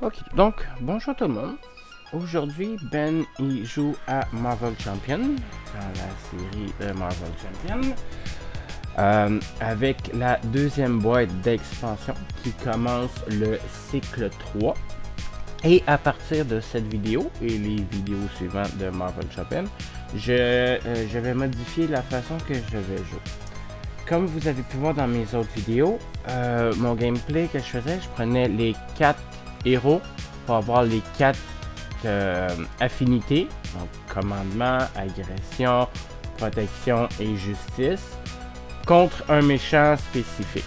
Ok, donc bonjour tout le monde. Aujourd'hui, Ben il joue à Marvel Champion, dans la série de Marvel Champion, avec la deuxième boîte d'expansion qui commence le cycle 3. Et à partir de cette vidéo et les vidéos suivantes de Marvel Champion, je vais modifier la façon que je vais jouer. Comme vous avez pu voir dans mes autres vidéos, mon gameplay que je faisais, je prenais les 4 héros pour avoir les 4 affinités, donc commandement, agression, protection et justice, contre un méchant spécifique.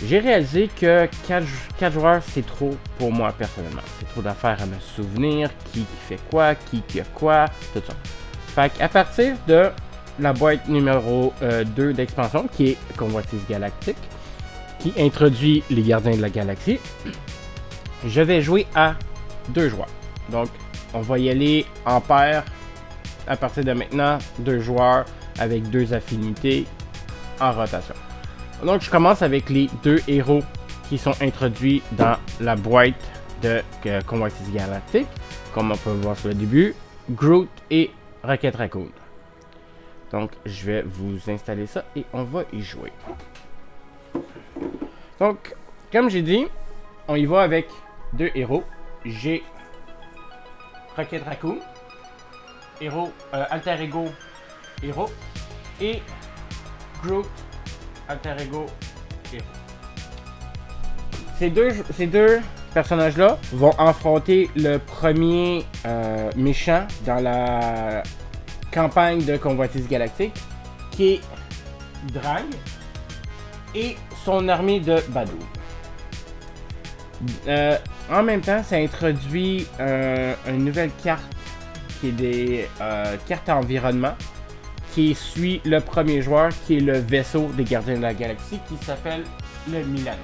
J'ai réalisé que 4 joueurs c'est trop pour moi personnellement. C'est trop d'affaires à me souvenir, qui fait quoi, qui a quoi, tout ça. Fait qu'à partir de la boîte numéro 2 d'expansion, qui est Convoitise Galactique, qui introduit les Gardiens de la Galaxie, je vais jouer à 2 joueurs. Donc, on va y aller en paire à partir de maintenant, 2 joueurs avec 2 affinités en rotation. Donc, je commence avec les 2 héros qui sont introduits dans la boîte de Convoitise Galactique, comme on peut voir sur le début, Groot et Rocket Raccoon. Donc, je vais vous installer ça et on va y jouer. Donc, comme j'ai dit, on y va avec 2 héros. J'ai Rocket Raccoon, héros, Alter Ego, héros, et Groot, Alter Ego, héros. Ces deux personnages-là vont affronter le premier méchant dans la campagne de Convoitise Galactique, qui est Drag et son armée de Badou. En même temps, ça introduit une nouvelle carte qui est des cartes environnement qui suit le premier joueur qui est le vaisseau des Gardiens de la Galaxie qui s'appelle le Milano.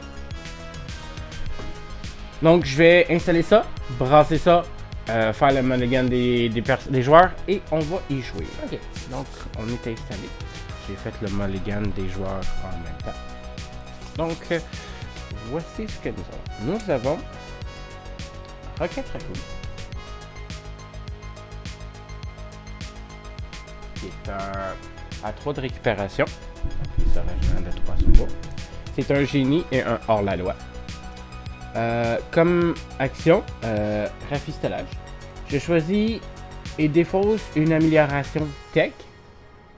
Donc je vais installer ça, brasser ça, faire le mulligan des joueurs et on va y jouer. Ok, donc on est installé. J'ai fait le mulligan des joueurs en même temps. Donc voici ce que nous avons. Nous avons Rocket Raccoon, qui est à 3 de récupération. Il se rejoint de 3 secondes. C'est un génie et un hors-la-loi. Comme action, rafistolage. Je choisis et défausse une amélioration tech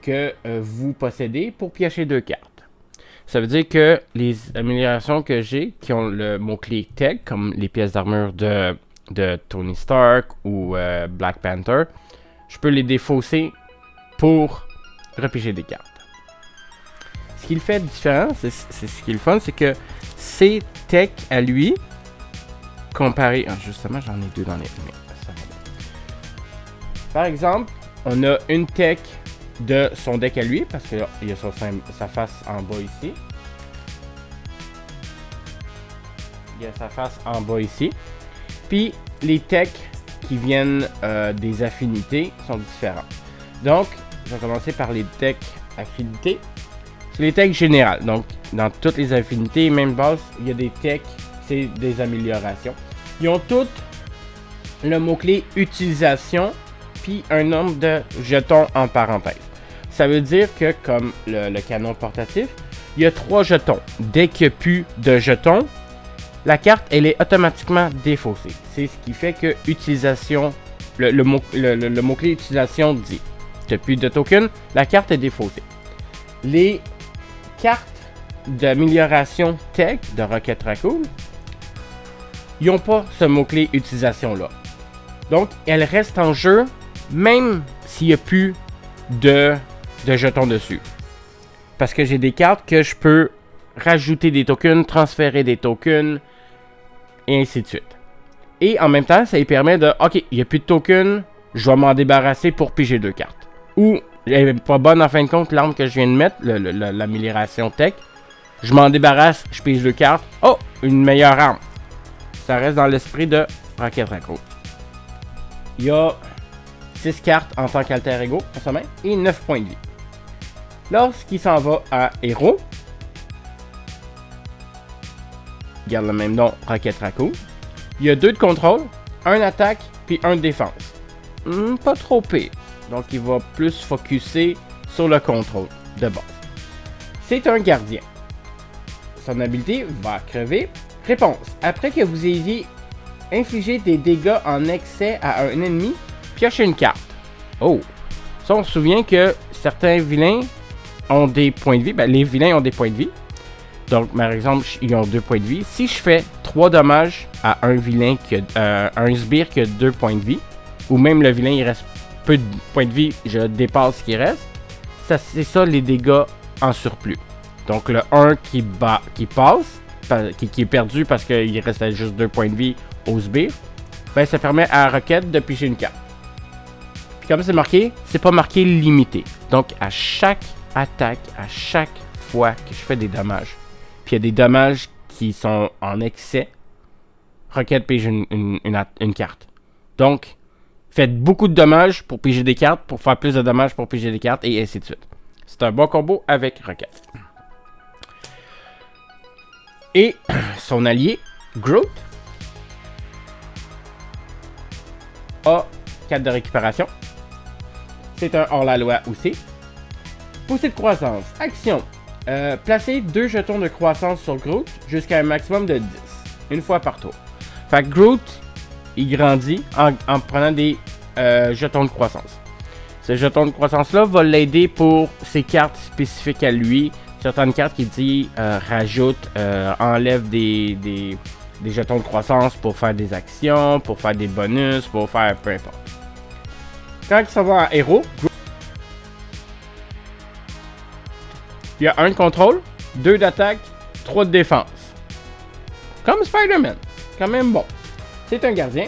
que vous possédez pour piocher 2 cartes. Ça veut dire que les améliorations que j'ai, qui ont le mot-clé tech, comme les pièces d'armure de Tony Stark ou Black Panther, je peux les défausser pour repiger des cartes. Ce qui le fait différent, c'est ce qui est le fun, c'est que ces tech à lui, comparé... Ah, justement, j'en ai 2 dans les... Mais ça va bien. Par exemple, on a une tech de son deck à lui, parce que là, il y a sa face en bas ici. Il y a sa face en bas ici. Puis, les techs qui viennent des affinités sont différents. Donc, je vais commencer par les techs affinités. C'est les techs générales. Donc, dans toutes les affinités, même base, il y a des techs, c'est des améliorations. Ils ont toutes le mot-clé utilisation, puis un nombre de jetons en parenthèse. Ça veut dire que, comme le canon portatif, il y a 3 jetons. Dès qu'il n'y a plus de jetons, la carte, elle est automatiquement défaussée. C'est ce qui fait que utilisation, le mot-clé utilisation dit tu n'as plus de token, la carte est défaussée. Les cartes d'amélioration tech de Rocket Raccoon, ils n'ont pas ce mot-clé utilisation-là. Donc, elles restent en jeu même s'il n'y a plus de jetons dessus. Parce que j'ai des cartes que je peux rajouter des tokens, transférer des tokens, et ainsi de suite. Et en même temps, ça lui permet de, ok, il n'y a plus de tokens, je vais m'en débarrasser pour piger 2 cartes. Ou, elle n'est pas bonne en fin de compte, l'arme que je viens de mettre, l'amélioration tech, je m'en débarrasse, je pige 2 cartes, oh, une meilleure arme. Ça reste dans l'esprit de Rocket Raccoon. Il y a 6 cartes en tant qu'alter ego en sa main et 9 points de vie. Lorsqu'il s'en va à héros, garde le même nom, Rocket Raccoon. Il y a 2 de contrôle, 1 attaque, puis 1 de défense. Pas trop pire. Donc il va plus focuser sur le contrôle de base. C'est un gardien. Son habilité va crever. Réponse. Après que vous ayez infligé des dégâts en excès à un ennemi, piochez une carte. Oh! Ça, on se souvient que certains vilains ont des points de vie. Ben, les vilains ont des points de vie. Donc, par exemple, ils ont 2 points de vie. Si je fais 3 dommages à un vilain, un sbire qui a 2 points de vie, ou même le vilain, il reste peu de points de vie, je dépasse ce qui reste, c'est ça les dégâts en surplus. Donc, le 1 qui passe, qui est perdu parce qu'il restait juste 2 points de vie au sbire, ben, ça permet à Rocket de piger une carte. Puis comme c'est marqué, c'est pas marqué limité. Donc, à chaque attaque, à chaque fois que je fais des dommages, puis il y a des dommages qui sont en excès, Rocket pige une carte. Donc, faites beaucoup de dommages pour piger des cartes, pour faire plus de dommages pour piger des cartes, et ainsi de suite. C'est un bon combo avec Rocket. Et son allié, Groot, a 4 de récupération. C'est un hors-la-loi aussi. Poussée de croissance. Action. Placez 2 jetons de croissance sur Groot jusqu'à un maximum de 10. Une fois par tour. Fait que Groot, il grandit en prenant des jetons de croissance. Ce jeton de croissance-là va l'aider pour ses cartes spécifiques à lui. Certaines cartes qui dit rajoute, enlève des jetons de croissance pour faire des actions, pour faire des bonus, pour faire peu importe. Quand il s'en va en héros, il y a 1 de contrôle, 2 d'attaque, 3 de défense. Comme Spider-Man. Quand même bon. C'est un gardien.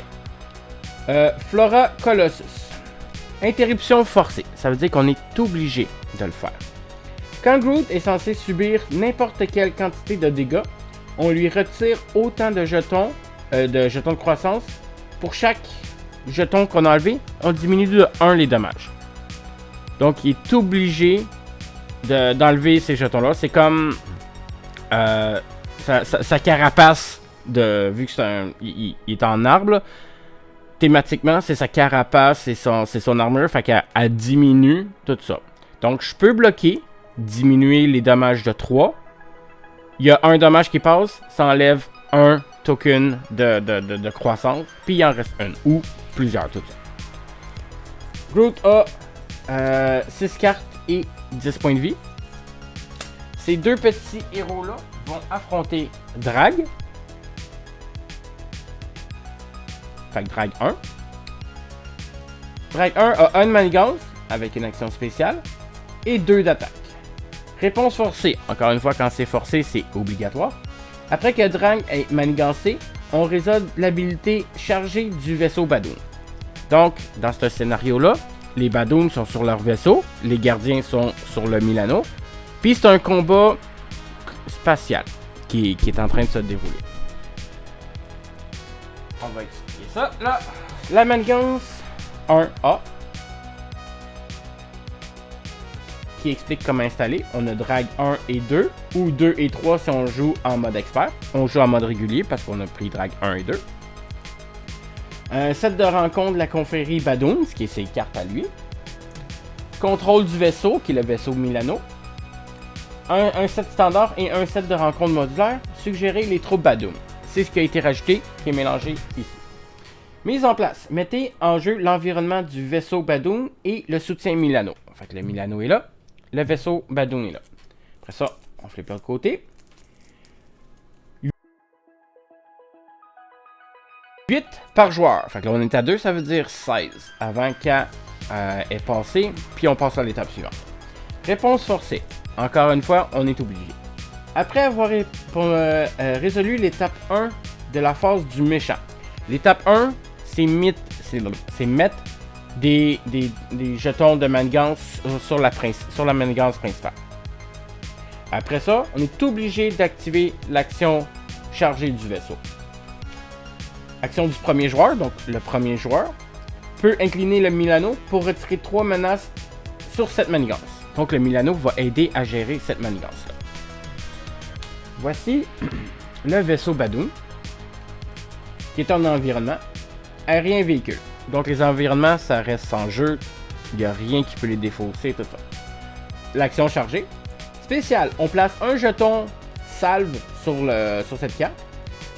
Flora Colossus. Interruption forcée. Ça veut dire qu'on est obligé de le faire. Quand Groot est censé subir n'importe quelle quantité de dégâts, on lui retire autant de jetons de croissance. Pour chaque jeton qu'on a enlevé, on diminue de 1 les dommages. Donc, il est obligé d'enlever ces jetons-là. C'est comme sa carapace, vu que il est en arbre, là. Thématiquement, c'est sa carapace, c'est son armure, fait qu'elle diminue tout ça. Donc, je peux bloquer, diminuer les dommages de 3. Il y a un dommage qui passe, ça enlève un token de croissance, puis il en reste un, ou plusieurs, tout ça. Groot a 6 cartes et 10 points de vie. Ces 2 petits héros-là vont affronter Drag. Fait que Drag 1. Drag 1 a 1 de manigance avec une action spéciale et 2 d'attaque. Réponse forcée. Encore une fois, quand c'est forcé, c'est obligatoire. Après que Drag est manigancé, on résolve l'habilité chargée du vaisseau Badoon. Donc, dans ce scénario-là, les Badoons sont sur leur vaisseau, les gardiens sont sur le Milano, puis c'est un combat spatial qui est en train de se dérouler. On va expliquer ça, là. La manigance 1A, qui explique comment installer. On a Drag 1 et 2, ou 2 et 3 si on joue en mode expert. On joue en mode régulier parce qu'on a pris Drag 1 et 2. Un set de rencontre de la confrérie Badoon, ce qui est ses cartes à lui. Contrôle du vaisseau, qui est le vaisseau Milano. Un set standard et un set de rencontre modulaire. Suggérer les troupes Badoon. C'est ce qui a été rajouté, qui est mélangé ici. Mise en place. Mettez en jeu l'environnement du vaisseau Badoon et le soutien Milano. Fait que le Milano est là. Le vaisseau Badoon est là. Après ça, on flippe de l'autre côté. 8 par joueur. Fait que là, on est à 2, ça veut dire 16. Avant qu'elle ait passé, puis on passe à l'étape suivante. Réponse forcée. Encore une fois, on est obligé. Après avoir résolu l'étape 1 de la phase du méchant. L'étape 1, c'est mettre des jetons de manigance sur la manigance principale. Après ça, on est obligé d'activer l'action chargée du vaisseau. Action du premier joueur, donc le premier joueur, peut incliner le Milano pour retirer 3 menaces sur cette manigance. Donc le Milano va aider à gérer cette manigance-là. Voici le vaisseau Badoon, qui est un environnement aérien véhicule. Donc les environnements, ça reste sans jeu. Il n'y a rien qui peut les défausser, tout ça. L'action chargée. Spécial, on place un jeton salve sur cette carte.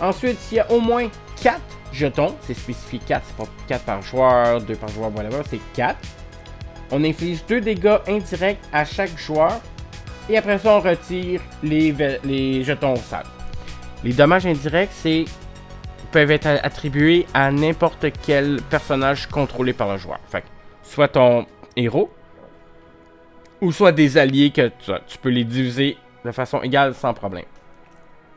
Ensuite, s'il y a au moins 4 jetons, c'est spécifié 4, c'est pas 4 par joueur, 2 par joueur, whatever, c'est 4. On inflige 2 dégâts indirects à chaque joueur. Et après ça, on retire les jetons salve. Les dommages indirects, peuvent être attribués à n'importe quel personnage contrôlé par le joueur. Fait que, soit ton héros, ou soit des alliés que tu peux les diviser de façon égale sans problème.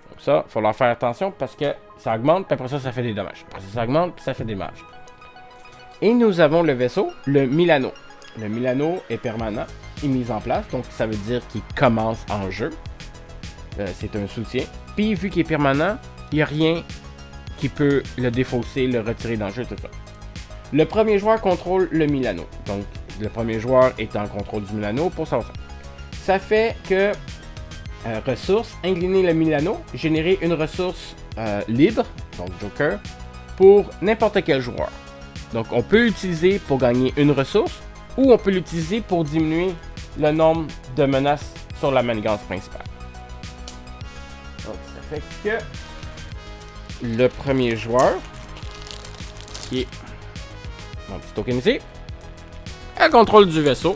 Donc ça, il faut leur faire attention parce que ça augmente, puis après ça fait des dommages. Après ça augmente, puis ça fait des dommages. Et nous avons le vaisseau, le Milano. Le Milano est permanent et mis en place, donc ça veut dire qu'il commence en jeu. C'est un soutien. Puis vu qu'il est permanent, il n'y a rien qui peut le défausser, le retirer dans le jeu, tout ça. Le premier joueur contrôle le Milano. Donc, le premier joueur est en contrôle du Milano pour ça. Ça fait que ressources, incliner le Milano, générer une ressource libre, donc Joker, pour n'importe quel joueur. Donc, on peut l'utiliser pour gagner une ressource ou on peut l'utiliser pour diminuer le nombre de menaces sur la manigance principale. Donc, ça fait que le premier joueur, qui est mon petit token ici, a contrôle du vaisseau.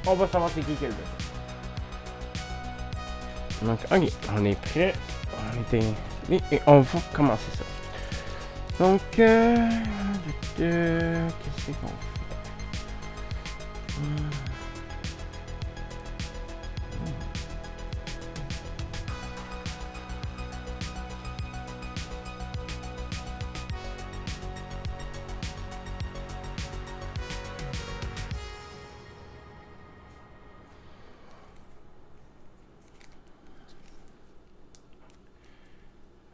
On va savoir c'est qui le vaisseau. Donc, ok, on est prêt. Et on va commencer ça. Donc, qu'est-ce qu'on fait?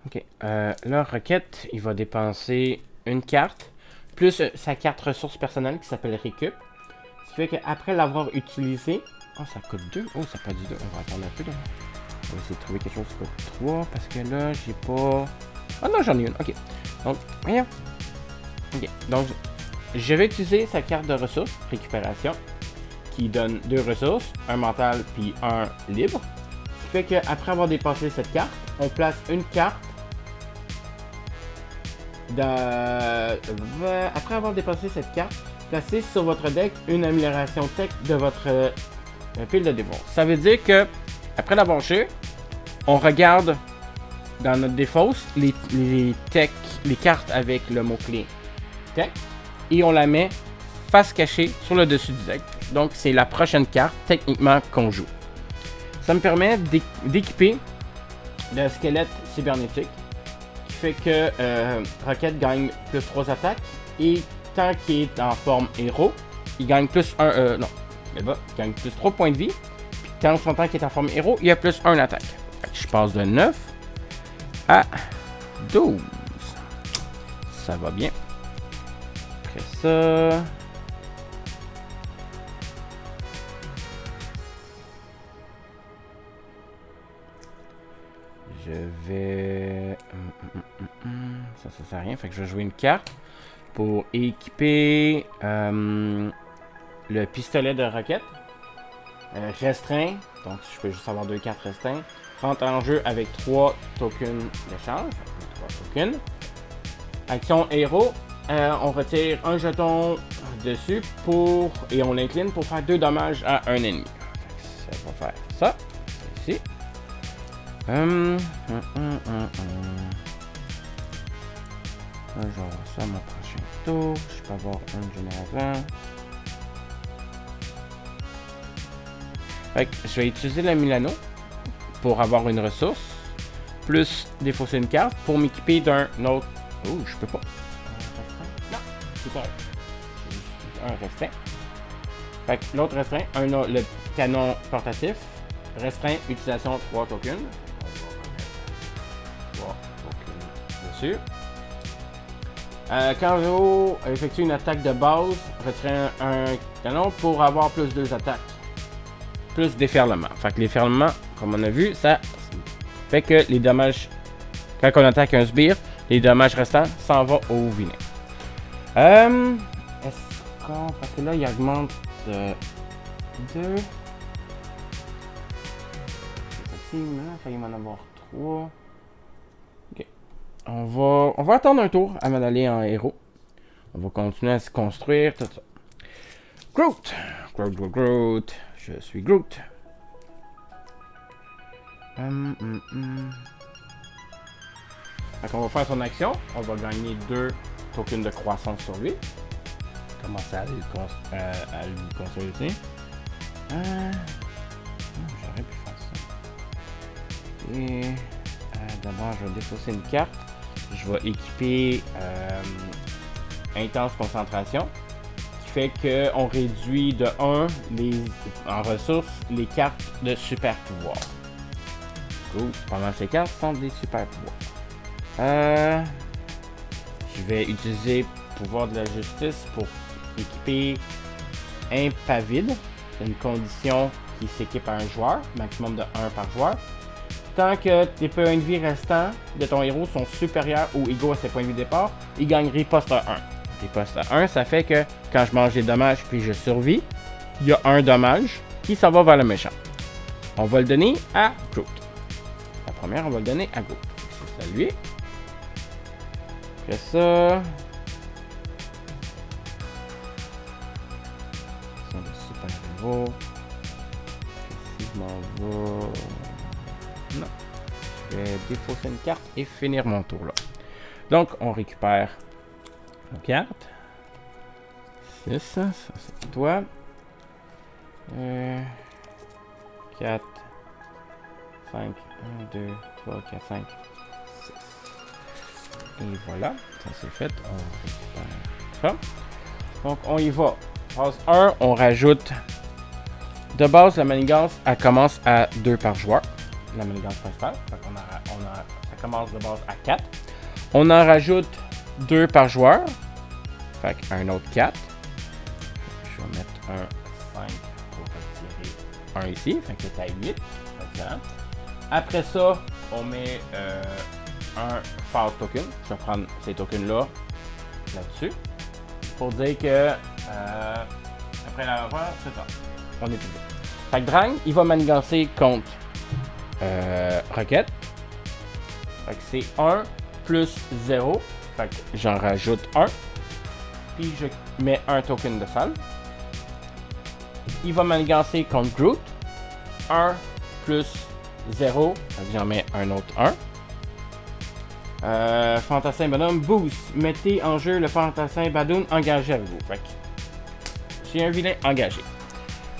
Ok, là, Rocket, il va dépenser une carte, plus sa carte ressource personnelle qui s'appelle Récup. Ce qui fait qu'après l'avoir utilisé... Oh, ça coûte 2. Oh, ça coûte 2. On va attendre un peu là. On va essayer de trouver quelque chose qui coûte 3, parce que là, j'ai pas... Ah non, j'en ai une, ok. Donc, voyons. Ok, donc, je vais utiliser sa carte de ressources, récupération, qui donne 2 ressources, un mental puis un libre. Ce qui fait qu'après avoir dépassé cette carte, on place une carte après avoir dépassé cette carte, placez sur votre deck une amélioration tech de votre pile de défauts. Ça veut dire que, après l'avoir joué, on regarde dans notre défausse les cartes avec le mot-clé tech et on la met face cachée sur le dessus du deck. Donc, c'est la prochaine carte, techniquement, qu'on joue. Ça me permet d'équiper le squelette cybernétique, qui fait que Rocket gagne plus 3 attaques, et tant qu'il est en forme héros, il gagne plus 1... non, il gagne plus 3 points de vie, puis quand son temps qu'il est en forme héros, il a plus 1 attaque. Je passe de 9 à 12. Ça va bien. Après ça... Je vais... Ça sert à rien. Fait que je vais jouer une carte pour équiper le pistolet de Rocket. Restreint. Donc, je peux juste avoir 2 cartes restreintes. Rentre en jeu avec 3 tokens d'échange. 3 tokens. Action héros. On retire un jeton dessus et on l'incline pour faire 2 dommages à un ennemi. Ça va faire ça. Ici. Je vais avoir ça à mon prochain tour. Je peux avoir un générateur. Fait que je vais utiliser la Milano pour avoir une ressource, plus défausser une carte pour m'équiper d'un autre. Oh, je peux pas. Non, c'est pas un restreint. Fait que l'autre restreint, le canon portatif. Restreint, utilisation 3 tokens. 3 tokens dessus. Quand vous effectuez une attaque de base, retirez un canon pour avoir plus 2 attaques. Plus déferlement. Fait que les ferlements, comme on a vu, ça fait que les dommages Quand on attaque un sbire, les dommages restants s'en vont au vilain. Est-ce qu'on... Parce que là, il augmente de 2. C'est facile, là. Il va y en avoir 3. Ok. On va attendre un tour avant d'aller en héros. On va continuer à se construire, tout ça. Groot! Groot. Je suis Groot. Fait qu'on va faire son action. On va gagner 2 tokens de croissance sur lui. Commencer à lui construire ici. J'aurais pu faire ça. Et d'abord, je vais défausser une carte. Je vais équiper Intense Concentration. Qui fait qu'on réduit de 1 en ressources les cartes de super pouvoir. Cool. Pendant ces cartes sont des super pouvoirs. Je vais utiliser pouvoir de la justice pour équiper Impavide, une condition qui s'équipe à un joueur, maximum de 1 par joueur. Tant que tes points de vie restants de ton héros sont supérieurs ou égaux à ses points de vie de départ, il gagne riposte à 1. Riposte à 1, ça fait que quand je mange des dommages puis je survis, il y a un dommage qui s'en va vers le méchant. On va le donner à Groot. La première, on va le donner à Groot. C'est ça lui. Après ça... Ce sont des super héros. Si je m'en vais... Non. Je vais défausser une carte et finir mon tour là. Donc, on récupère nos cartes. 6, ça c'est pour toi. 4, 5, 1, 2, 3, 4, 5, 6. Et voilà, ça c'est fait. On récupère ça. Donc, on y va. Phase 1, on rajoute. De base, la manigance, elle commence à 2 par joueur. La manigance principale. Ça commence de base à 4. On en rajoute 2 par joueur. Fait qu'un autre 4. Je vais mettre un 5 pour retirer un ici. Fait que c'est à 8. Excellent. Après ça, on met un phase token. Je vais prendre ces tokens-là là-dessus. Pour dire que après la revoir, c'est ça. On est tout bien. Fait que Drang, il va manigancer contre Rocket. Fait que c'est 1 plus 0. Fait que j'en rajoute 1. Puis je mets un token de salle. Il va manigancer contre Groot. 1 plus 0. Fait que j'en mets un autre 1. Fantassin Bonhomme Boost. Mettez en jeu le Fantassin Badoon engagé avec vous. Fait que j'ai un vilain engagé.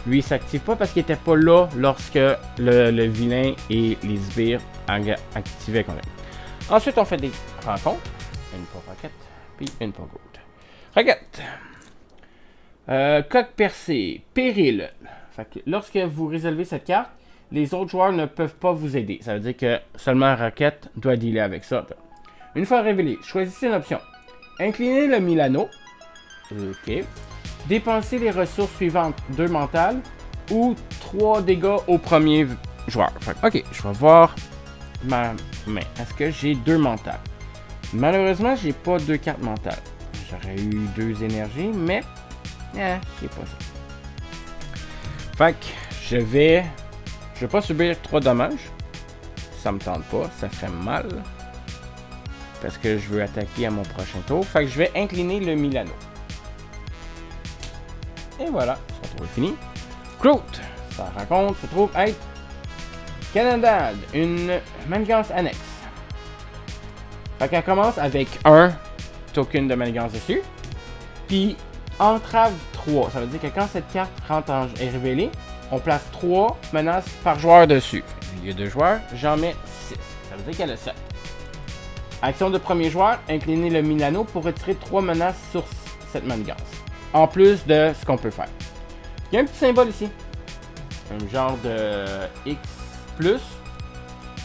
Lui, il s'active pas parce qu'il était pas là lorsque le vilain et les sbires activaient quand même. Ensuite, on fait des rencontres. Une pour Rocket, puis une pour Groot. Rocket. Coque percée. Péril. Fait que lorsque vous résolvez cette carte, les autres joueurs ne peuvent pas vous aider. Ça veut dire que seulement Rocket doit dealer avec ça. Une fois révélé, choisissez une option. Inclinez le Milano. Ok. Dépensez les ressources suivantes, 2 mentales ou 3 dégâts au premier joueur. Ok, je vais voir ma main. Est-ce que j'ai 2 mentales? Malheureusement, j'ai pas 2 cartes mentales. J'aurais eu 2 énergies, mais j'ai pas ça. Fait que je vais pas subir 3 dommages. Ça me tente pas, ça fait mal. Parce que je veux attaquer à mon prochain tour. Fait que je vais incliner le Milano. Et voilà, son tour est fini. Groot, sa rencontre se trouve être Canadad, une manigance annexe. Fait qu'elle commence avec un token de manigance dessus. Puis entrave 3. Ça veut dire que quand cette carte est révélée, on place 3 menaces par joueur dessus. Il y a 2 joueurs, j'en mets 6. Ça veut dire qu'elle a 7. Action de premier joueur, incliner le Milano pour retirer 3 menaces sur cette manigance. En plus de ce qu'on peut faire. Il y a un petit symbole ici. Un genre de X+.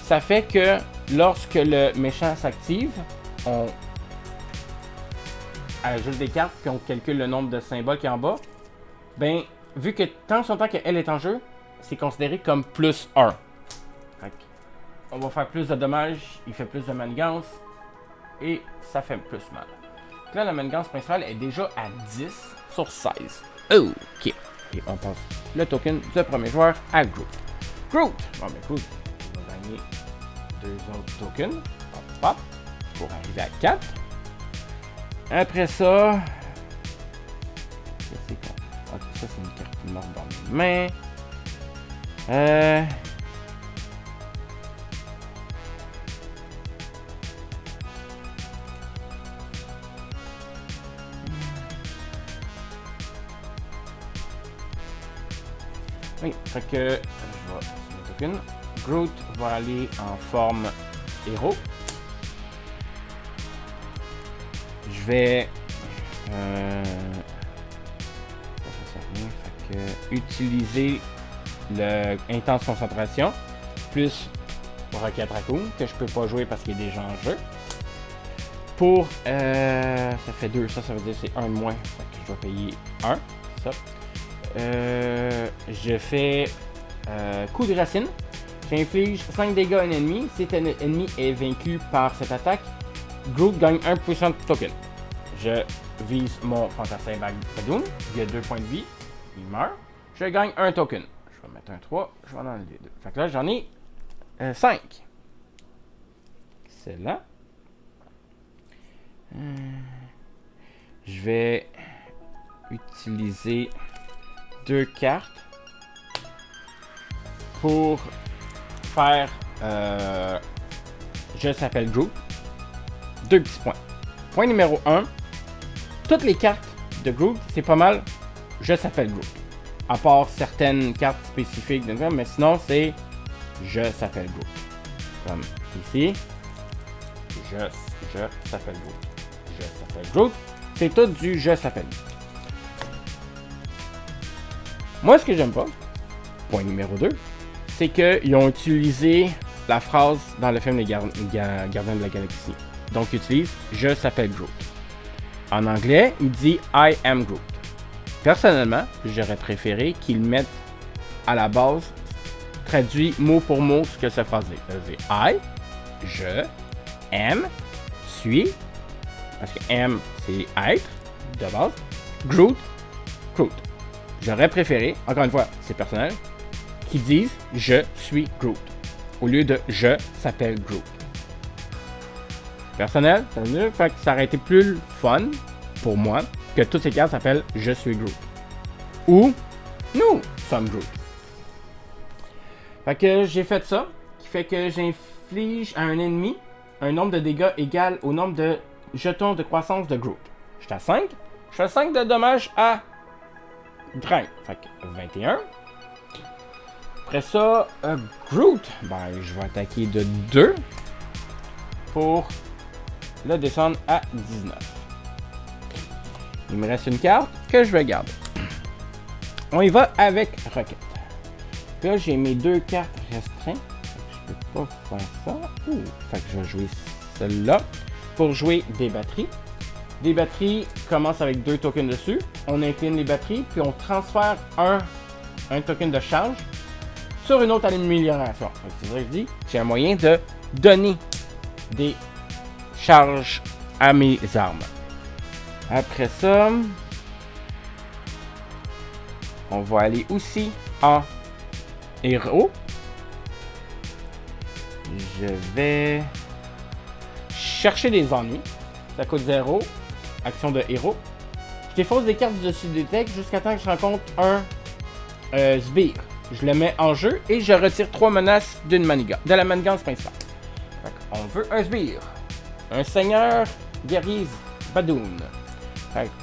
Ça fait que lorsque le méchant s'active, on ajoute des cartes puis on calcule le nombre de symboles qui est en bas. Ben, vu que tant son temps qu'elle est en jeu, c'est considéré comme +1. on va faire plus de dommages, il fait plus de manigance et ça fait plus mal. Donc là, la manigance principale est déjà à 10 sur 16. Ok. Et on passe le token du premier joueur à Groot. Groot! Bon, mais Groot, il va gagner 2 autres tokens. Hop, hop, pour arriver à 4. Après ça... c'est quoi? Ok, ça c'est une carte morte dans mes mains. Oui, fait que je vais mettre token. Groot va aller en forme héros. Je vais utiliser le intense concentration plus Rocket Raccoon que je peux pas jouer parce qu'il est déjà en jeu. Pour ça fait 2, ça veut dire c'est 1 de moins. Fait que je dois payer 1. Ça. Je fais coup de racine. J'inflige 5 dégâts à un ennemi. Si un ennemi est vaincu par cette attaque, Groot gagne 1 puissant token. Je vise mon fantassin Badoon. Il a 2 points de vie. Il meurt. Je gagne 1 token. Je vais mettre un 3. Je vais en enlever 2. Fait que là, j'en ai 5. Excellent. Je vais utiliser 2 cartes pour faire je s'appelle Groot. 2 petits points. Point numéro 1. Toutes les cartes de Groot, c'est pas mal je s'appelle Groot. À part certaines cartes spécifiques, mais sinon c'est je s'appelle Groot. Comme ici. Je s'appelle Groot. Je s'appelle Groot. C'est tout du je s'appelle Groot. Moi, ce que j'aime pas, point numéro 2, c'est qu'ils ont utilisé la phrase dans le film Les Gardiens de la Galaxie. Donc, ils utilisent je s'appelle Groot. En anglais, il dit I am Groot. Personnellement, j'aurais préféré qu'ils mettent à la base, traduit mot pour mot ce que cette phrase dit. I, je, am, suis, parce que am c'est être, de base, Groot, Groot. J'aurais préféré, encore une fois, c'est personnel, qu'ils disent je suis Groot au lieu de je s'appelle Groot. Personnel, fait que ça aurait été plus fun pour moi que toutes ces cartes s'appellent je suis Groot ou nous sommes Groot. Fait que j'ai fait ça, qui fait que j'inflige à un ennemi un nombre de dégâts égal au nombre de jetons de croissance de Groot. J'étais à 5, je fais 5 de dommages à Drain. Fait que 21. Après ça, Groot, ben, je vais attaquer de 2 pour le descendre à 19. Il me reste une carte que je vais garder. On y va avec Rocket. Là, j'ai mes 2 cartes restreintes. Je peux pas faire ça. Fait que je vais jouer celle-là pour jouer des batteries. Des batteries commencent avec 2 tokens dessus. On incline les batteries, puis on transfère un token de charge sur une autre amélioration. C'est vrai que je dis, j'ai un moyen de donner des charges à mes armes. Après ça, on va aller aussi en héros. Je vais chercher des ennuis. Ça coûte 0. Action de héros. Je défausse des cartes du dessus des decks jusqu'à temps que je rencontre un sbire. Je le mets en jeu et je retire 3 menaces de la manigance principale. On veut un sbire. Un seigneur guerrier Badoon.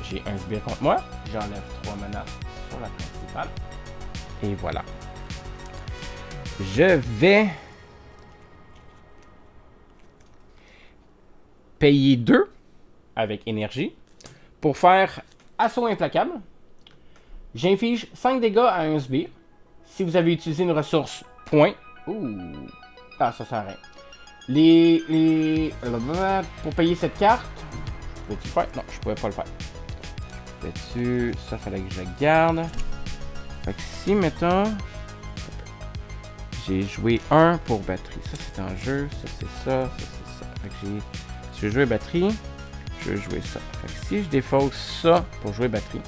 J'ai un sbire contre moi. J'enlève 3 menaces sur la principale. Et voilà. Je vais payer 2 avec énergie pour faire assaut implacable. J'inflige 5 dégâts à un sbire. Si vous avez utilisé une ressource point. Ah, ça sert à rien. Pour payer cette carte, peux-tu faire? Non, je pouvais pas le faire. Peux-tu? Ça fallait que je le garde. Fait que si, mettons, j'ai joué 1 pour batterie. Ça, c'est en jeu. Ça, c'est ça. Ça, c'est ça. Fait que si je veux jouer batterie, je veux jouer ça. Fait que si je défausse ça pour jouer batterie.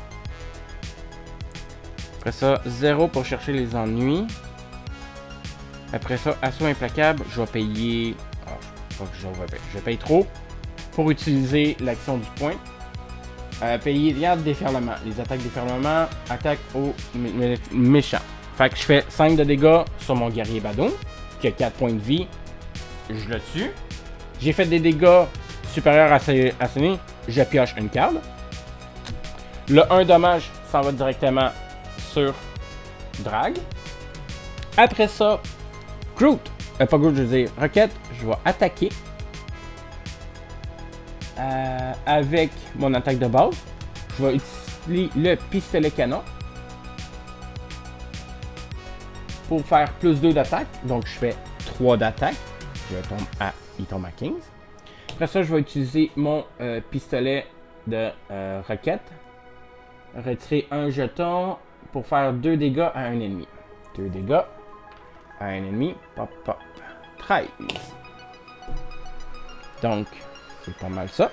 Après ça, 0 pour chercher les ennuis. Après ça, assaut implacable, je vais payer... Oh, je paye trop pour utiliser l'action du point. Payer garde déferlement. Les attaques déferlement attaquent aux méchants. Fait que je fais 5 de dégâts sur mon guerrier Badoon, qui a 4 points de vie. Je le tue. J'ai fait des dégâts supérieurs à ce je pioche une carte. Le 1 dommage s'en va directement sur Drag. Après ça, Groot, pas Groot, je veux dire Rocket, je vais attaquer avec mon attaque de base. Je vais utiliser le pistolet canon pour faire plus 2 d'attaque. Donc je fais 3 d'attaque. Il tombe à 15. Après ça, je vais utiliser mon pistolet de Rocket. Retirer un jeton pour faire 2 dégâts à un ennemi. 2 dégâts à un ennemi. Pop, pop. 13. Donc, c'est pas mal ça.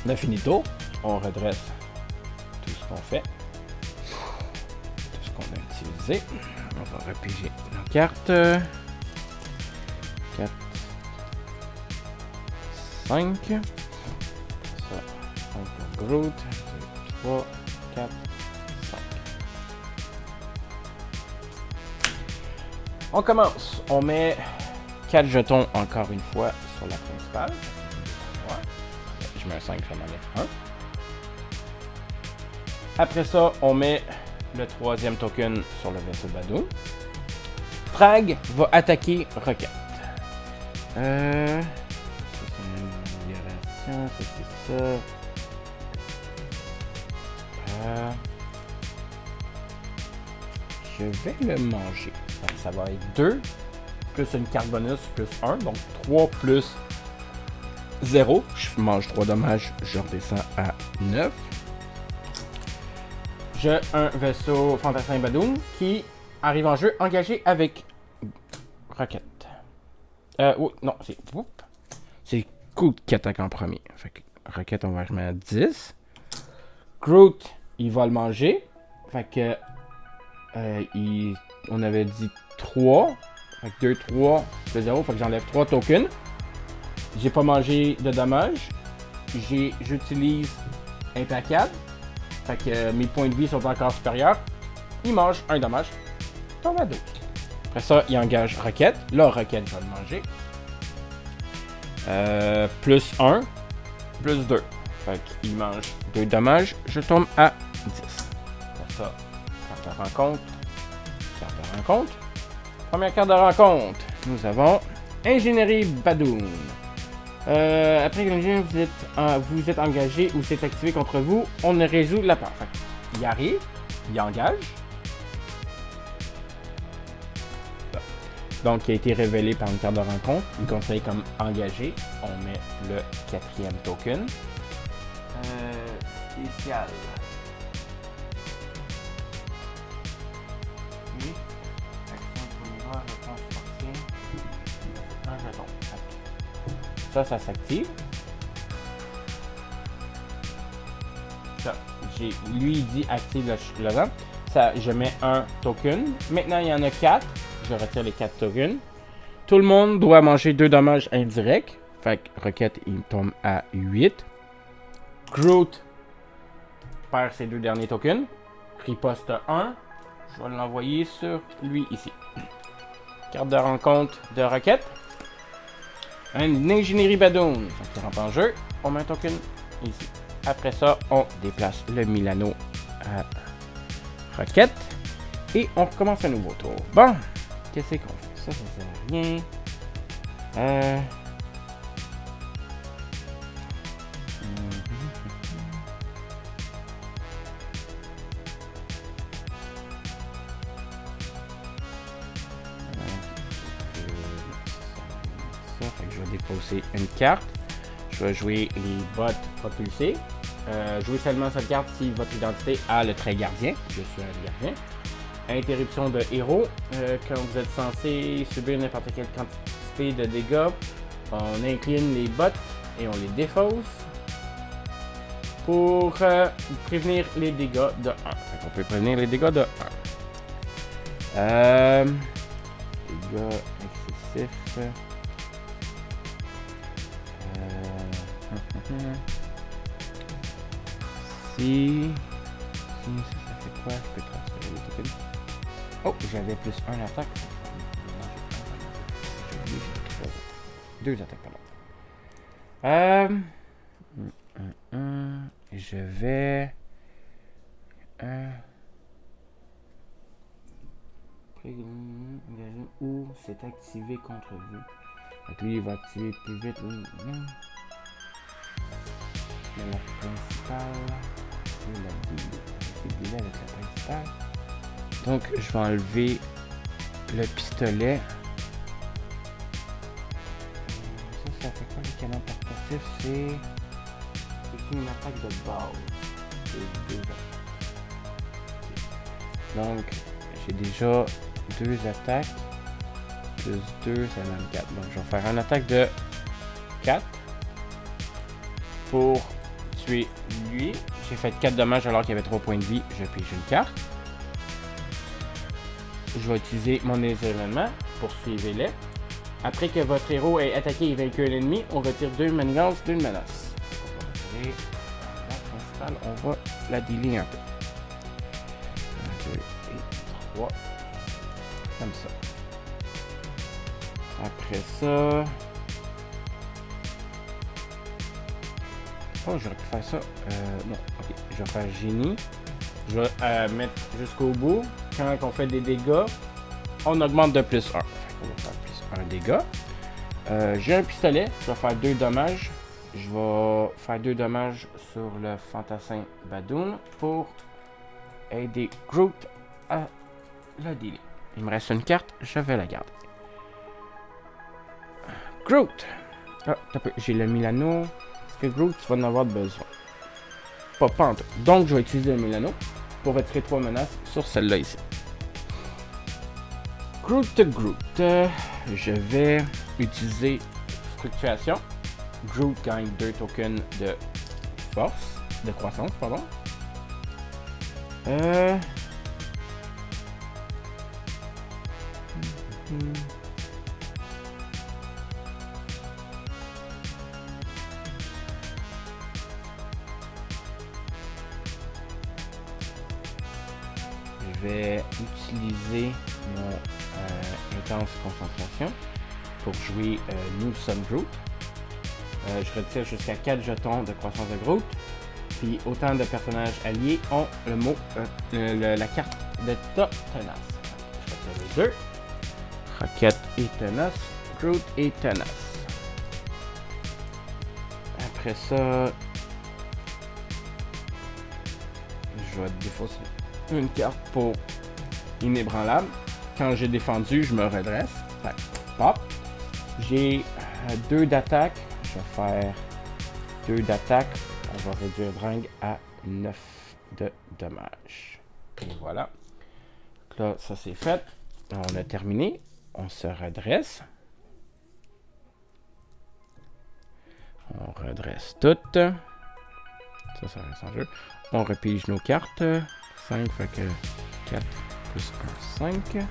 De finito, on redresse tout ce qu'on fait. Tout ce qu'on a utilisé. On va repiger nos cartes. 4, 5. Ça, 5 pour Groot. 3, 4, 5. On commence. On met 4 jetons encore une fois sur la principale. Je mets un 5, je m'en enlève 1. Après ça, on met le 3e token sur le vaisseau Badoon. Drag va attaquer Rocket. Ça c'est une amélioration, ça c'est ça. Je vais le manger. Donc, ça va être 2, plus une carte bonus, plus 1, donc 3 plus 0. Je mange 3 dommages, je redescends à 9. J'ai un vaisseau Fantassin Badoon qui arrive en jeu engagé avec Rocket. Oui, non, c'est Groot qui attaque en premier. Fait que Rocket, on va remettre à 10. Groot, il va le manger. Fait que on avait dit 3. Fait que 2, 3, plus 0. Fait que j'enlève 3 tokens. J'ai pas mangé de dommages. J'utilise implacable. Fait que mes points de vie sont encore supérieurs. Il mange un dommage. Tombe à 12. Après ça, il engage Rocket. Là, Rocket va le manger. Plus 1, plus 2. Fait qu'il mange 2 dommages. Je tombe à 10. Après ça, carte de rencontre. Carte de rencontre. Première carte de rencontre. Nous avons Ingénierie Badoon. Après que l'ingénieur vous êtes engagé ou c'est activé contre vous, on ne résout la part. Fait il arrive, il engage. Donc, il a été révélé par une carte de rencontre. Il conseille comme engagé. On met le 4e token. Spécial. Oui. Action première, réponse forcée. Un jeton. Ça s'active. Ça, lui, il dit active le vent. Ça, je mets un token. Maintenant, il y en a 4. Je retire les 4 tokens. Tout le monde doit manger 2 dommages indirects. Fait que Rocket, il tombe à 8. Groot perd ses 2 derniers tokens. Riposte 1. Je vais l'envoyer sur lui ici. Carte de rencontre de Rocket. Une ingénierie Badoon. Ça rentre en jeu. On met un token ici. Après ça, on déplace le Milano à Rocket. Et on recommence un nouveau tour. Bon. Qu'est-ce qu'on fait? Ça sert à rien. Ça, fait que je vais déposer une carte. Je vais jouer les bottes propulsées. Jouez seulement cette carte si votre identité a le trait gardien. Je suis un gardien. Interruption de héros. Quand vous êtes censé subir n'importe quelle quantité de dégâts, on incline les bottes et on les défausse pour prévenir les dégâts de 1. On peut prévenir les dégâts de 1. Dégâts excessifs. Si ça fait quoi? Je peux transférer les tokens. Oh, j'avais plus 1 attaque. J'ai 2 attaques, pardon. Je vais... Ou c'est activé contre vous. Donc lui, il va activer plus vite. Mais la principale... C'est avec la principale. Donc, je vais enlever le pistolet. Ça fait quoi le canon portatif? C'est une attaque de base. C'est 2 attaques. Donc, j'ai déjà 2 attaques. Plus 2, ça donne 4. Donc, je vais faire une attaque de 4. Pour tuer lui. J'ai fait 4 dommages alors qu'il y avait 3 points de vie. Je pige une carte. Je vais utiliser mon événement. Poursuivez-les. Après que votre héros ait attaqué et vaincu un ennemi, on retire 2 manigances d'une menace. On va retirer la principale. On va la dealer un peu. 1, 2 et 3. Comme ça. Après ça... Oh, j'aurais pu faire ça. Non, ok. Je vais faire génie. Je vais mettre jusqu'au bout. Quand on fait des dégâts, on augmente de plus 1. On va faire plus 1 dégât. J'ai un pistolet. Je vais faire 2 dommages. Je vais faire 2 dommages sur le fantassin Badoon pour aider Groot à la dealer. Il me reste une carte. Je vais la garder. Groot! Ah, j'ai le Milano. Que Groot, tu vas en avoir besoin. Pas en tout. Donc, je vais utiliser le Milano pour retirer 3 menaces sur celle-là ici. Groot. Je vais utiliser Fluctuation. Groot gagne 2 tokens de force, de croissance, pardon. Je vais utiliser mon intense concentration pour jouer Nous sommes Groot. Je retire jusqu'à 4 jetons de croissance de Groot. Puis autant de personnages alliés ont le mot la carte d'état tenace. Je retire les 2. Rocket et tenace. Groot et tenace. Après ça, je vais défausser une carte pour inébranlable. Quand j'ai défendu, je me redresse. Pop. J'ai 2 d'attaque. Je vais faire 2 d'attaque. On va réduire Drang à 9 de dommages. Et voilà. Là, ça c'est fait. On a terminé. On se redresse. On redresse toutes. Ça reste en jeu. On repige nos cartes. 5, fait que 4 plus 1, 5.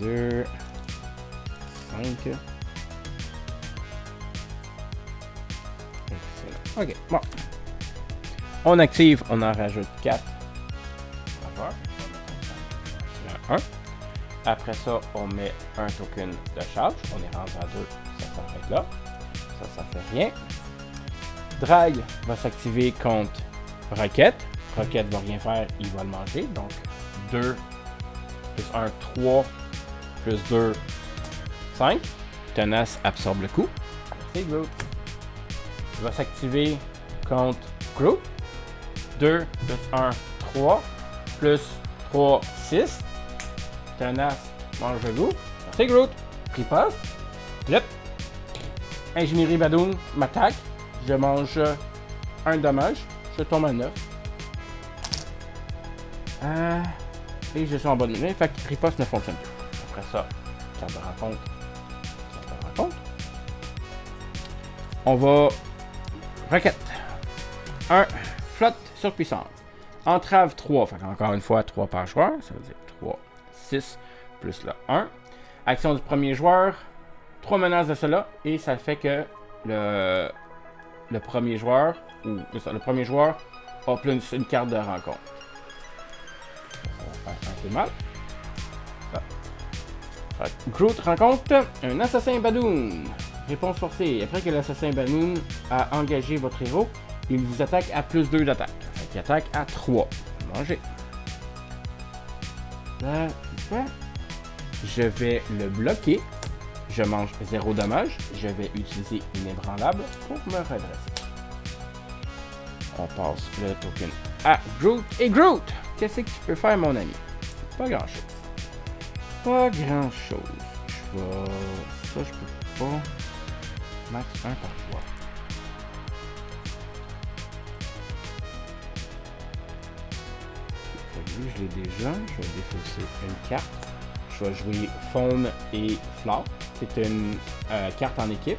2, 5. Excellent. Ok, bon. On active, on en rajoute 4. Un. Après ça, on met un token de charge. On est rendu à 2. Ça s'arrête là. Ça fait rien. Drag va s'activer contre Rocket. Rocket va rien faire, il va le manger. Donc 2 plus 1, 3 plus 2, 5. Tenace absorbe le coup. C'est Groot. Il va s'activer contre Groot. 2 plus 1, 3 plus 3, 6. Tenace mange le goût. C'est Groot. Riposte. Flip. Ingénierie Badoon m'attaque. je mange un dommage. Je tombe à 9. Et je suis en bonne ligne. Fait que riposte ne fonctionne plus. Après ça, carte de rencontre. Carte de rencontre. On va. Requête. 1. Flotte surpuissante. Entrave 3. Fait encore une fois 3 par joueur. Ça veut dire 3, 6 plus le 1. Action du premier joueur. 3 menaces de cela. Et ça fait que le premier joueur. Ou le premier joueur a plus une carte de rencontre. Ça va faire un peu mal. Groot rencontre un assassin Badoon. Réponse forcée. Après que l'assassin Badoon a engagé votre héros, il vous attaque à plus 2 d'attaque. Il attaque à 3. Mangez. Je vais le bloquer. Je mange 0 dommage. Je vais utiliser inébranlable pour me redresser. On passe le token à Groot. Et Groot, qu'est-ce que tu peux faire, mon ami? Pas grand-chose. Pas grand-chose. Je vais... Ça, je peux pas... Max 1 par joueur. Lui, je l'ai déjà. Je vais défausser une carte. Je vais jouer Faune et Flore. C'est une carte en équipe.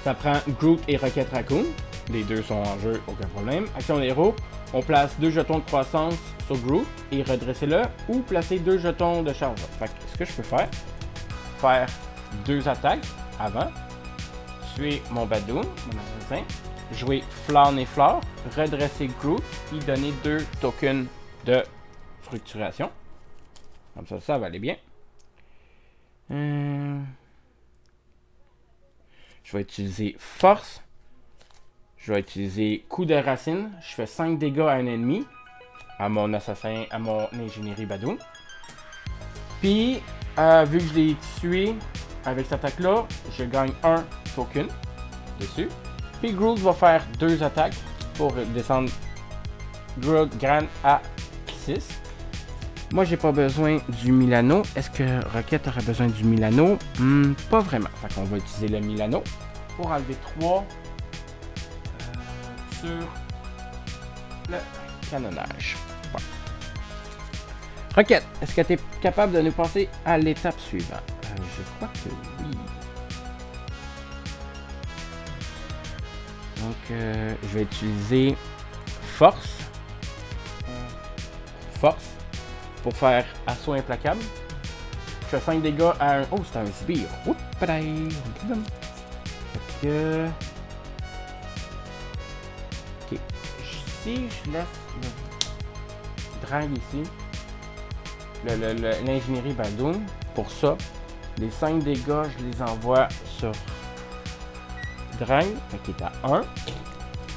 Ça prend Groot et Rocket Raccoon. Les deux sont en jeu, aucun problème. Action héros. On place 2 jetons de croissance sur Groot et redressez-le. Ou placer 2 jetons de charge. Fait que ce que je peux faire, 2 attaques avant. Tuer mon Badoon, mon assassin. Jouer Faune et Flore. Redresser Groot. Et donner 2 tokens de fructuration. Comme ça va aller bien. Je vais utiliser Force. Je vais utiliser Coup de racine. Je fais 5 dégâts à un ennemi. À mon assassin, à mon ingénierie Badoon. Puis, vu que je l'ai tué avec cette attaque-là, je gagne 1 token dessus. Puis Groot va faire 2 attaques pour descendre Groot Grand à 6. Moi, j'ai pas besoin du Milano. Est-ce que Rocket aurait besoin du Milano? Pas vraiment. Fait qu'on va utiliser le Milano pour enlever 3 sur le canonnage. Bon. Rocket, est-ce que tu es capable de nous passer à l'étape suivante? Je crois que oui. Donc, je vais utiliser Force. Force. Pour faire assaut implacable. Je fais 5 dégâts à un... Oh, c'est un sbire. Oups, pareil. Fait que... Ok. Si je laisse le drag ici, l'ingénierie Badoon, pour ça, les 5 dégâts, je les envoie sur drag, qui est à 1.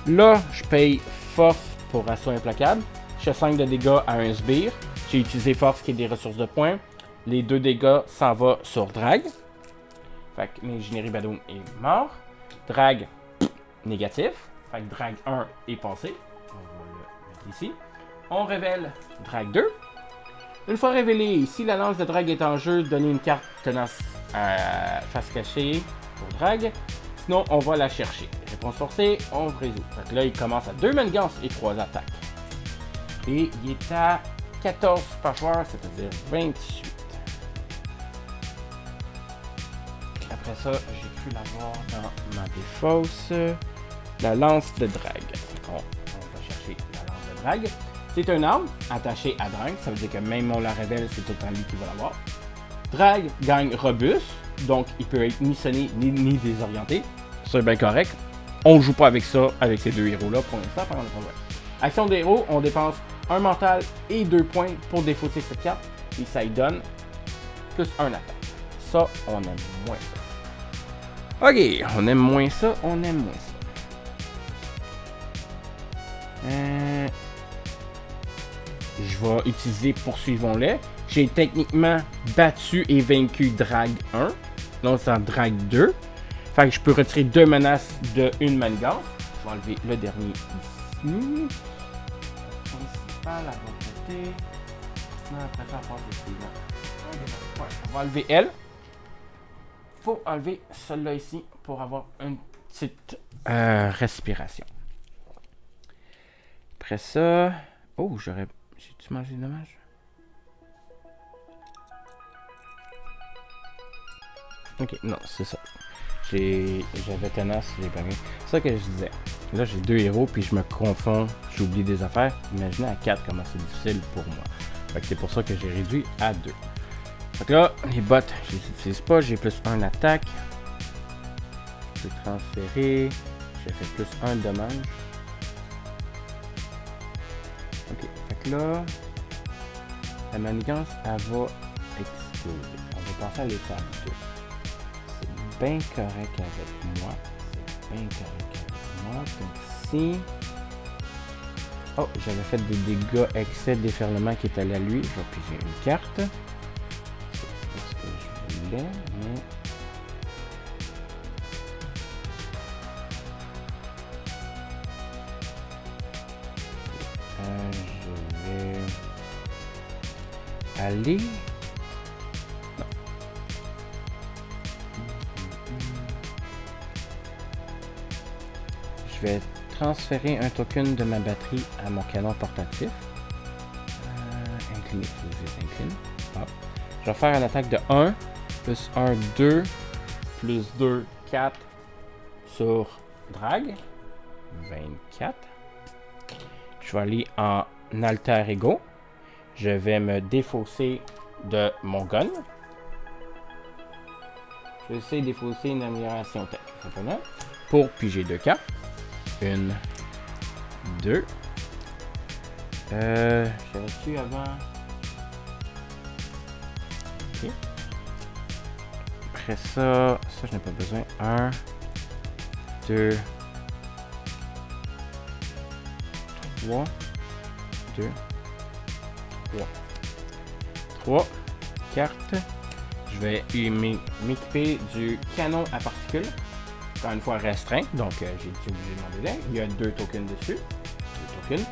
Là, je paye force pour assaut implacable. Je fais 5 de dégâts à un sbire. J'ai utilisé force qui est des ressources de points. Les 2 dégâts s'en vont sur drag. Fait que l'ingénierie Badoon est mort. Drag négatif. Fait que drag 1 est passé. On va le mettre ici. On révèle drag 2. Une fois révélé, si la lance de drag est en jeu, donnez une carte tenant face cachée pour drag. Sinon, on va la chercher. Réponse forcée, on résout. Fait que là, il commence à 2 mangances et 3 attaques. Et il est à 14 par joueur, c'est-à-dire 28. Après ça, j'ai cru l'avoir dans ma défausse. La lance de drag. On va chercher la lance de drag. C'est une arme attachée à drag. Ça veut dire que même on la révèle, c'est tout le temps lui qui va l'avoir. Drag gagne robuste. Donc, il peut être ni sonné ni désorienté. C'est bien correct. On ne joue pas avec ça, avec ces 2 héros-là pour l'instant. Action de héros, on dépense 1 mental et 2 points pour défausser cette carte. Et ça y donne plus 1 attaque. Ça, on aime moins ça. Ok, on aime moins ça, Je vais utiliser Poursuivons-les. J'ai techniquement battu et vaincu Drag 1. Donc c'est en Drag 2. Fait que je peux retirer 2 menaces de une manigance. Je vais enlever le dernier ici. Principal à mon côté. Après ça, on passe au suivant. On va enlever elle. Faut enlever celle-là ici pour avoir une petite respiration. Après ça... Oh, j'ai-tu mangé de dommage? Ok, non, c'est ça. J'avais tenace, j'ai perdu. C'est ça que je disais. Là, j'ai 2 héros, puis je me confonds, j'oublie des affaires. Imaginez à 4 comment c'est difficile pour moi. Fait que c'est pour ça que j'ai réduit à 2. Fait que là, les bots, je les utilise pas, j'ai plus 1 attaque. Je vais transférer. J'ai fait plus 1 dommage. Ok, fait que là, la manigance, elle va exploser. On va passer à l'étape 2. C'est bien correct avec moi. C'est bien correct avec moi. Donc ici... Oh, j'avais fait des dégâts excès de déferlement qui est allé à lui. Je vais piger une carte. C'est ce que je voulais, mais... je vais... aller... Non. Je vais transférer un token de ma batterie à mon canon portatif. Incliné, je s'incline. Ah. Je vais faire une attaque de 1, plus 1, 2, plus 2, 4 sur Drag. 24. Je vais aller en alter ego. Je vais me défausser de mon gun. Je vais essayer de défausser une amélioration tech, simplement, pour piger 2 cartes. 1, 2. J'avais-tu avant? Ok. Après ça, je n'ai pas besoin. 1, 2, 3, 2, 3. 3 cartes. Je vais m'équiper du canon à particules. Encore une fois restreint, donc j'ai été obligé de demander là. Il y a 2 tokens dessus. 2 tokens.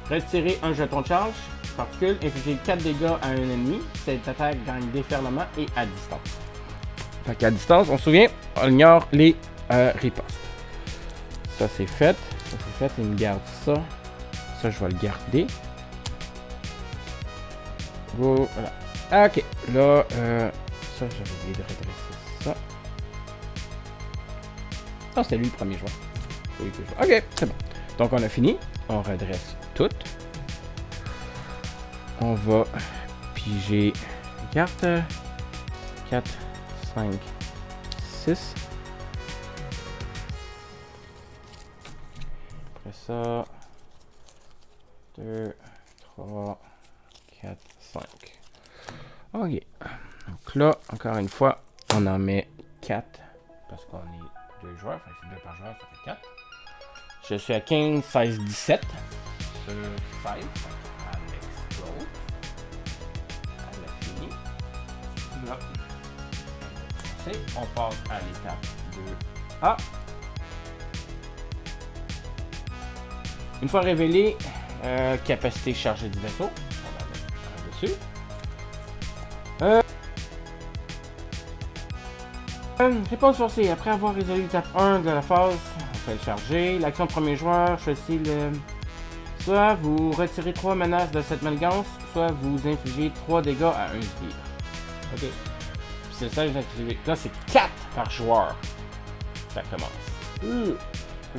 Retirer un jeton de charge, particule, infliger 4 dégâts à un ennemi. Cette attaque gagne déferlement et à distance. Fait qu'à distance, on se souvient, on ignore les ripostes. Ça c'est fait. Ça c'est fait, il me garde ça. Ça je vais le garder. Voilà. Ok, là, ça j'avais oublié de redresser ça. Ah, c'était lui le premier joueur. Ok, c'est bon. Donc on a fini. On redresse tout. On va piger les cartes. 4, 5, 6. Après ça, 2, 3, 4, 5. Ok. Donc là, encore une fois, on en met 4. Parce qu'on est 2 joueurs. Enfin, c'est 2 par joueur, ça fait 4. Je suis à 15, 16, 17. Sur 16. Elle explose. Elle a fini. Là. On passe à l'étape 2A. Une fois révélé, capacité chargée du vaisseau. On va mettre dessus. Réponse forcée. Après avoir résolu l'étape 1 de la phase, on fait le charger. L'action de premier joueur, choisis le... Soit vous retirez 3 menaces de cette manigance, soit vous infligez 3 dégâts à un sbire. Ok. C'est ça que j'ai activé. Là, c'est 4 par joueur. Ça commence. Donc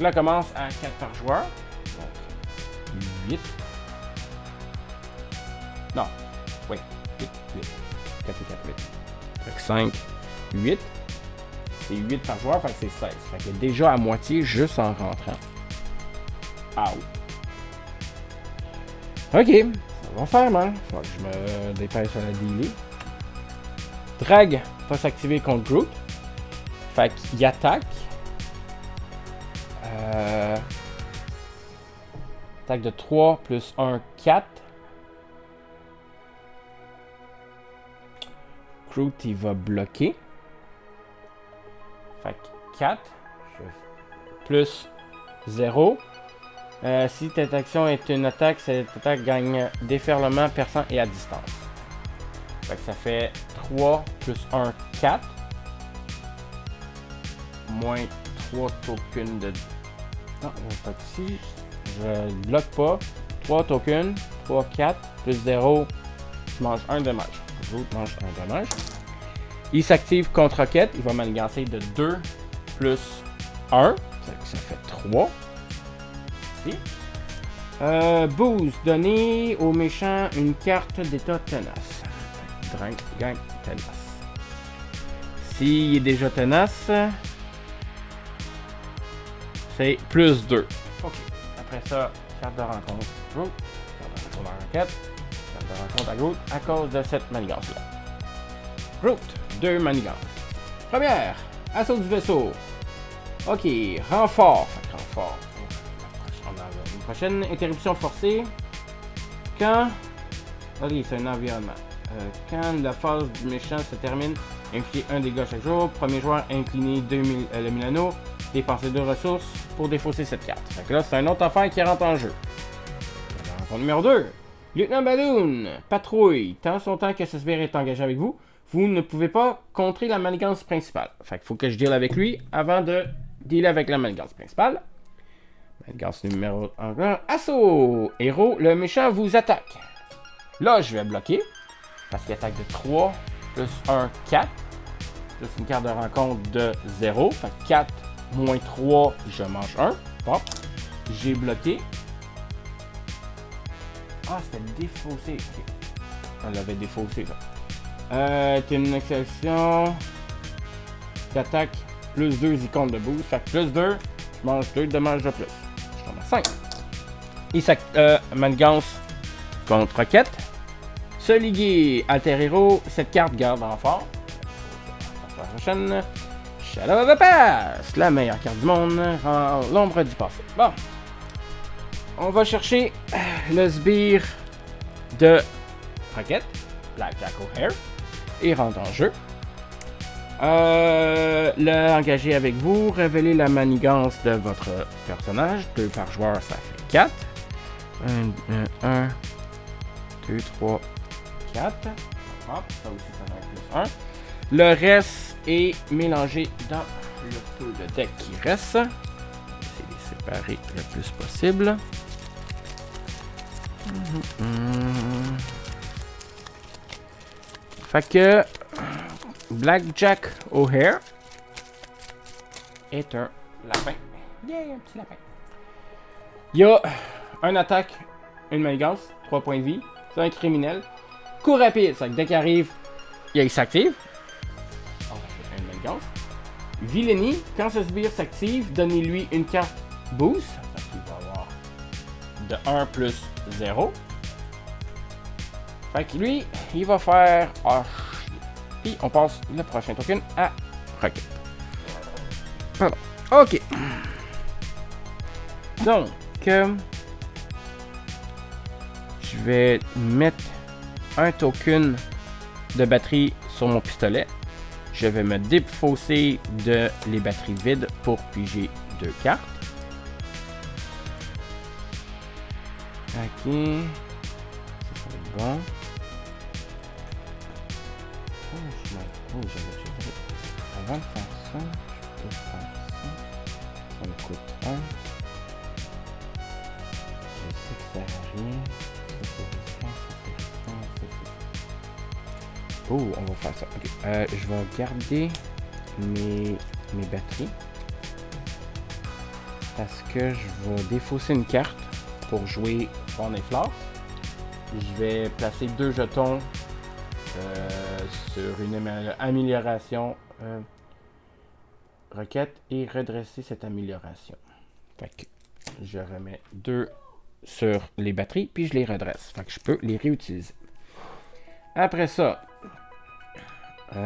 là, commence à 4 par joueur. Donc, 8. Non. Oui. 8. 4 et 4, 8. Fait que 5, 8. C'est 8 par joueur, fait que c'est 16. Fait que déjà à moitié juste en rentrant. Out. Ok, ça va faire mal. Faut que je me dépêche à la dealer. Drag va s'activer contre Groot. Fait qu'il attaque. Attaque de 3 plus 1, 4. Groot, il va bloquer. Fait que 4. Plus 0. Si cette action est une attaque, cette attaque gagne déferlement, perçant et à distance. Fait que ça fait 3 plus 1, 4. Moins 3 tokens de... Non, fait que si je bloque pas, 3 tokens, 3, 4, plus 0, je mange un dommage. L'autre mange un dommage. Il s'active contre roquette, il va manigancer de 2 plus 1, ça fait 3. Ici. Boost, donner au méchant une carte d'état tenace. Drink, gang, tenace. S'il est déjà tenace, c'est plus 2. Ok. Après ça, carte de rencontre, Groot. Carte de rencontre en roquette. Carte de rencontre à Groot à cause de cette manigance-là. Groot, 2 manigances. Première, assaut du vaisseau. Ok, renfort. Fait que renfort. On a une prochaine interruption forcée. Quand... Ok, c'est un environnement. Quand la phase du méchant se termine, infliger 1 dégât chaque jour. Premier joueur incliné le Milano. Dépenser 2 ressources pour défausser cette carte. Fait que là, c'est un autre affaire qui rentre en jeu. Rencontre numéro 2. Lieutenant Balloon, patrouille. Tant son temps que ce sbire est engagé avec vous, vous ne pouvez pas contrer la manigance principale. Fait qu'il faut que je deal avec lui avant de dealer avec la manigance principale. Manigance numéro 1. Assaut! Héros, le méchant vous attaque. Là, je vais bloquer. Parce qu'il attaque de 3 plus 1, 4. Plus une carte de rencontre de 0. Fait que 4 moins 3, je mange 1. Bon. J'ai bloqué. Ah, c'était défaussé. Okay. On l'avait défaussé, ça. T'as une exception d'attaque plus 2 icônes de boost. Fait que plus 2, je mange 2 de dommages de plus. Je tombe à 5. Et ça manigance contre roquette. Se liguer, alter héros, cette carte garde en fort. La prochaine, Shadow of the Past, la meilleure carte du monde, en l'ombre du passé. Bon. On va chercher le sbire de roquette, Blackjack O'Hare. Et rentre en jeu. L'engager avec vous, révéler la manigance de votre personnage. 2 par joueur, ça fait 4. 1, 2, 3, 4. Hop, ça aussi, ça va être plus 1. Le reste est mélangé dans le peu de deck qui reste. On va essayer de les séparer le plus possible. Fait que Blackjack O'Hare est un lapin. Yeah, un petit lapin. Il y a un attaque, une manigance, 3 points de vie. C'est un criminel. Coup rapide, c'est que dès qu'il arrive, il s'active. On va faire une manigance. Villainy, quand ce sbire s'active, donnez-lui une carte boost. Fait qu'il va avoir de 1 plus 0. Fait que lui, il va faire... Puis on passe le prochain token à Rocket. Pardon. Ok. Donc, je vais mettre un token de batterie sur mon pistolet. Je vais me défausser de les batteries vides pour piger 2 cartes. Ok. Ça va être bon. Oh, j'avais checké. Avant de faire ça, je peux faire ça. Ça me coûte 1. Je sais que ça sert à rien. Ça c'est risquant. Oh, on va faire ça. Ok. Je vais garder mes batteries. Parce que je vais défausser une carte pour jouer Faune et Flore. Je vais placer 2 jetons sur une amélioration requête et redresser cette amélioration. Fait que je remets 2 sur les batteries puis je les redresse. Fait que je peux les réutiliser. Après ça, ça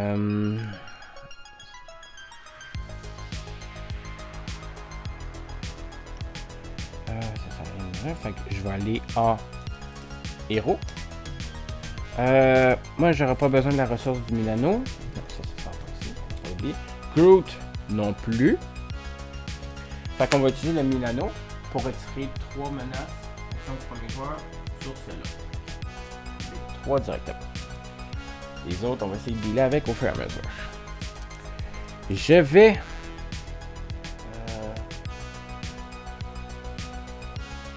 rien. Fait que je vais aller en héros. Moi, j'aurais pas besoin de la ressource du Milano. Donc, ça sort aussi. Groot non plus. Fait qu'on va utiliser le Milano pour retirer 3 menaces action du premier joueur sur celle-là. 3 directement. Les autres, on va essayer de dealer avec au fur et à mesure. Je vais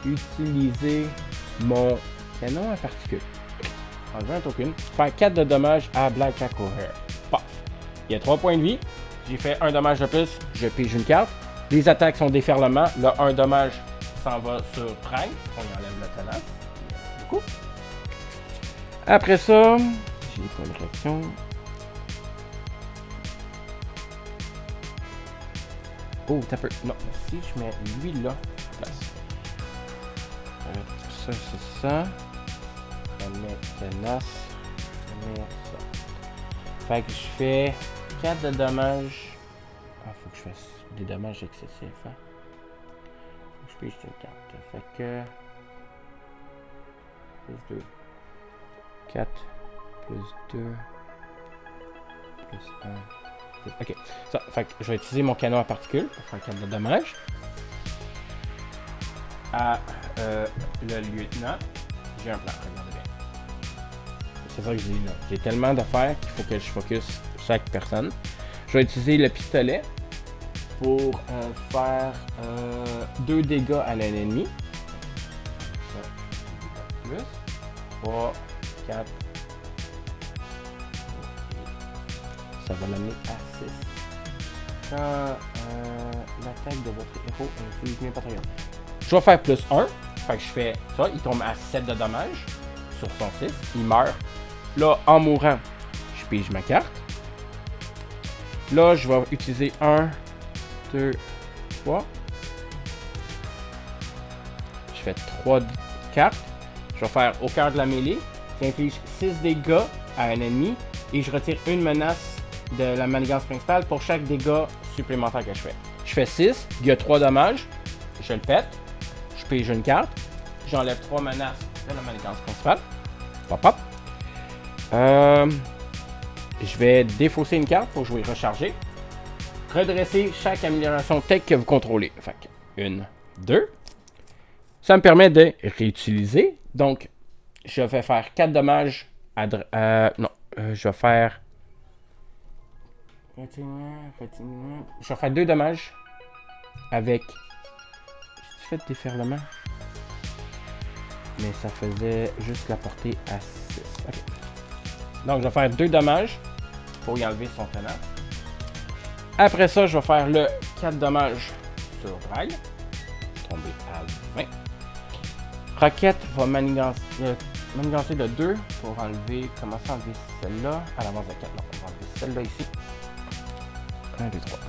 utiliser mon canon à particules. Enlever un token. Faire 4 de dommages à Black Jack O'Hare. Paf. Il y a 3 points de vie. J'ai fait 1 dommage de plus. Je pige une carte. Les attaques sont déferlement. Là, 1 dommage s'en va sur Prime. On y enlève la tenace. Merci beaucoup. Après ça, j'ai pas de réaction. Oh, t'as peu. Non, si je mets lui là, place. Ça, c'est ça. Je mets tenace. Je mets ça. Fait que je fais 4 de dommages. Ah, faut que je fasse des dommages excessifs. Hein? Faut que je pige une carte. Fait que. Plus 2. 4. Plus 2. Plus 1. Ok, ça, fait que je vais utiliser mon canon à particules pour faire 4 de dommages. À le lieutenant, j'ai un plan, regardez bien. C'est ça que je dis là. J'ai tellement d'affaires qu'il faut que je focus chaque personne. Je vais utiliser le pistolet pour faire 2 dégâts à l'ennemi. Ça, plus 3, 4. Ça va l'amener à 6. Quand l'attaque de votre héros inflige mes patriotes. Je vais faire plus 1. Fait que je fais ça. Il tombe à 7 de dommages sur son 6. Il meurt. Là, en mourant, je pige ma carte. Là, je vais utiliser 1, 2, 3. Je fais 3 cartes. Je vais faire au cœur de la mêlée. J'inflige 6 dégâts à un ennemi. Et je retire une menace de la manigance principale pour chaque dégât supplémentaire que je fais. Je fais 6, il y a 3 dommages, je le pète, je pige une carte, j'enlève 3 menaces de la manigance principale. Pop pop. Je vais défausser une carte pour jouer recharger. Redresser chaque amélioration tech que vous contrôlez. Fait que 1, 2. Ça me permet de réutiliser. Donc, je vais faire 4 dommages à... je vais faire... Je vais faire 2 dommages avec... J'ai fait déferlement. Mais ça faisait juste la portée à 6. Okay. Donc, je vais faire 2 dommages pour y enlever son tenace. Après ça, je vais faire le 4 dommages sur Drag. Tomber à 20. Roquette va manigancer de 2 pour enlever... Commencer à enlever celle-là. À l'avance de 4. Non, on va enlever celle-là ici. 1, 2, 3.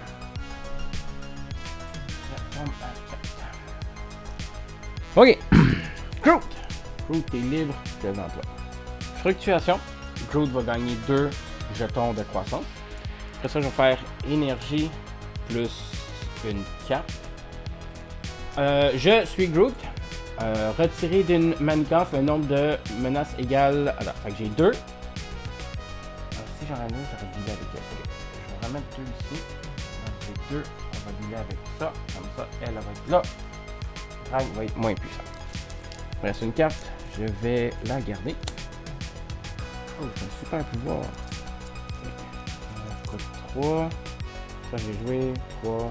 Ok. Groot. Groot est libre devant toi. Fluctuation. Groot va gagner 2 jetons de croissance. Après ça, je vais faire énergie plus une carte. Je suis Groot. Retirer d'une manigance le nombre de menaces égales. Alors, fait que j'ai 2. Si j'en ai une, ça va dealer avec elle. Je vais remettre 2 ici. Donc j'ai 2. On va dealer avec ça. Comme ça, elle va être là. Drag va être moins puissant. Il reste une carte. Je vais la garder. Oh, c'est un super pouvoir. Coûte 3. Ça, j'ai joué. 3.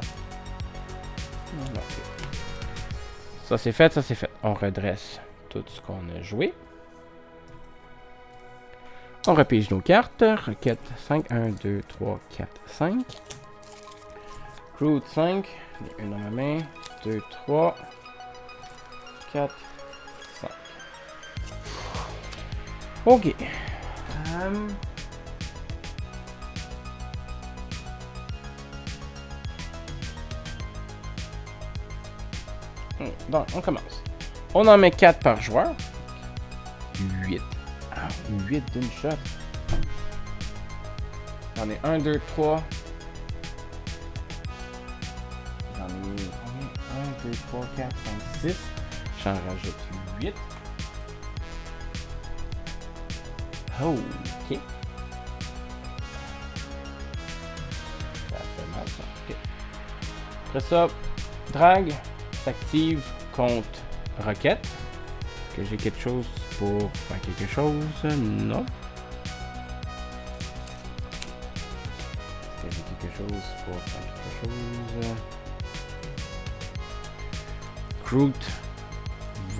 Ça, c'est fait. Ça, c'est fait. On redresse tout ce qu'on a joué. On repige nos cartes. Requête 5. 1, 2, 3, 4, 5. Groot 5. Une dans ma main. 2, 3. 4, 5. Ok. Donc, on commence. On en met 4 par joueur. 8. 8 d'une shot. J'en ai 1, 2, 3. J'en ai 1, 2, 3, 4, 5, 6. J'en rajoute 8. Oh, ok. Ça fait mal, ça. Ok. Après ça, Drag s'active contre Roquette. Est-ce que j'ai quelque chose pour faire quelque chose? Non. Est-ce que j'ai quelque chose pour faire quelque chose? Groot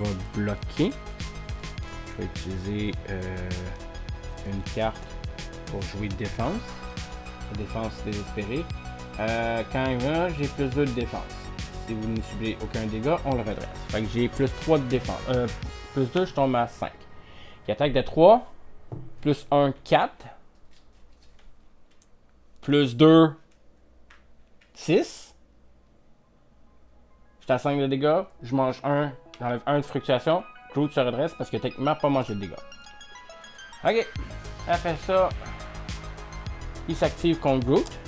vais bloquer. Je vais utiliser une carte pour jouer défense. Défense désespérée. Quand il va, j'ai plus 2 de défense. Si vous ne subissez aucun dégât, on le redresse. Fait que j'ai plus 3 de défense. Plus 2, je tombe à 5. Il attaque de 3. Plus 1, 4. Plus 2, 6. J'étais à 5 de dégâts. Je mange 1. J'enlève 1 de fluctuation. Groot se redresse parce que techniquement, pas manger de dégâts. Ok. Après ça, il s'active contre Groot.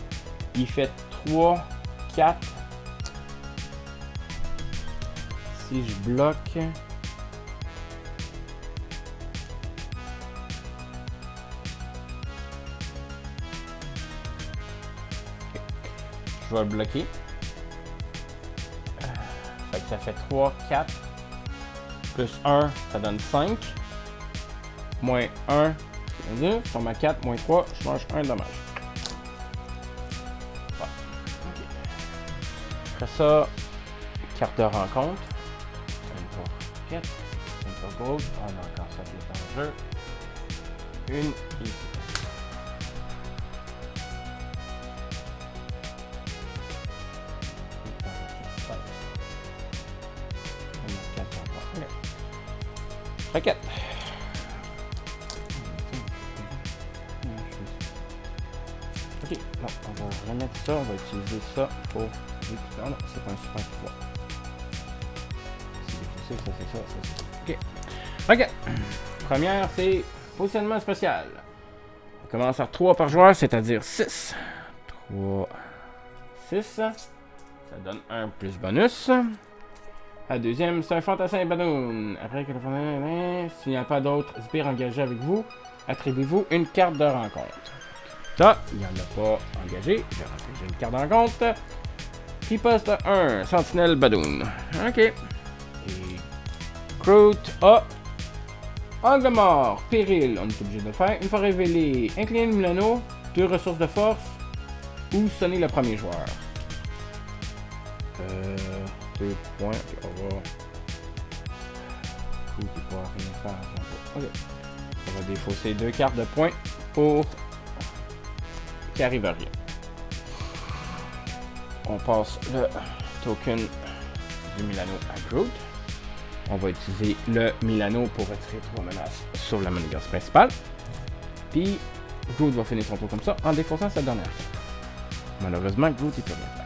Il fait 3, 4. Si je bloque. Je vais le bloquer. Fait que ça fait 3, 4. Plus 1, ça donne 5. Moins 1, 2. Je tombe à 4, moins 3, je mange 1 dommage. Bon. Okay. Après ça, carte de rencontre. Une pour 4. Une pour Groot. On a encore ça qui est en jeu. Une ici. Raquette. Ok, non, on va remettre ça, on va utiliser ça pour... Non, c'est pas un super pouvoir. C'est ça, c'est ça, c'est ça. Ok. Raquette. Première, c'est positionnement spécial. On commence à 3 par joueur, c'est-à-dire 6. 3, 6. Ça donne 1 plus bonus. La deuxième, c'est un fantassin balloon. Après que le fantassin, s'il n'y a pas d'autres sbires engagés avec vous, attribuez-vous une carte de rencontre. Ça, il n'y en a pas engagé. J'ai une carte de rencontre. Puis poste 1, sentinelle balloon. Ok. Et Groot a angle mort, péril, on est obligé de le faire. Une fois révélé, incliner le Milano, 2 ressources de force ou sonner le premier joueur. 2 points, okay, on va... Il pourra rien faire. Ok. On va défausser 2 cartes de points pour qu'il arrive à rien. On passe le token du Milano à Groot. On va utiliser le Milano pour retirer 3 menaces sur la menace principale. Puis Groot va finir son tour comme ça en défaussant sa dernière carte. Malheureusement, Groot il peut rien faire.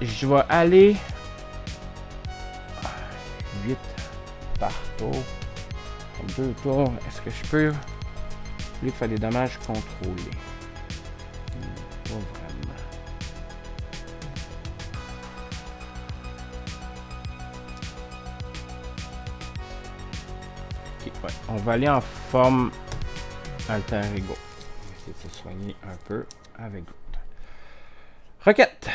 Je vais aller 8 par tour. 2 tours. Est-ce que je peux lui faire des dommages contrôlés? Pas vraiment. Ok, ouais. On va aller en forme alter ego. On va essayer de se soigner un peu avec Groot. Roquette.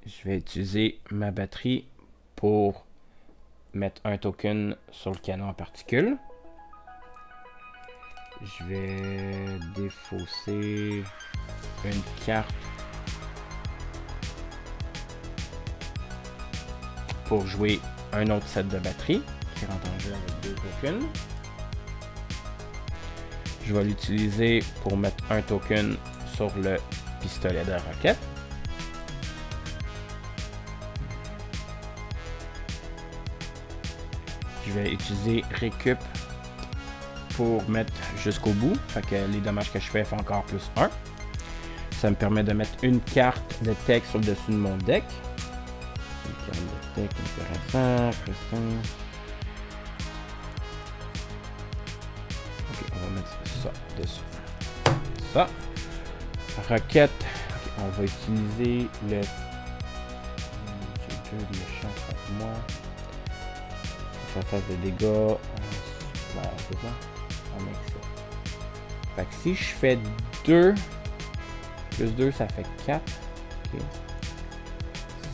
Je vais utiliser ma batterie pour mettre un token sur le canon en particules. Je vais défausser une carte pour jouer un autre set de batterie qui rentre en jeu avec 2 tokens. Je vais l'utiliser pour mettre un token sur le pistolet de roquette. Je vais utiliser récup pour mettre jusqu'au bout. Fait que les dommages que je fais font encore plus 1. Ça me permet de mettre une carte de tech sur le dessus de mon deck. Une carte de tech intéressant. Ok, on va mettre ça dessus. Ça. Roquette. Okay, on va utiliser le... J'ai 2 méchants contre moi. Ça fasse des dégâts. Voilà, c'est ça. On met ça. Fait que si je fais 2, plus 2, ça fait 4. Okay.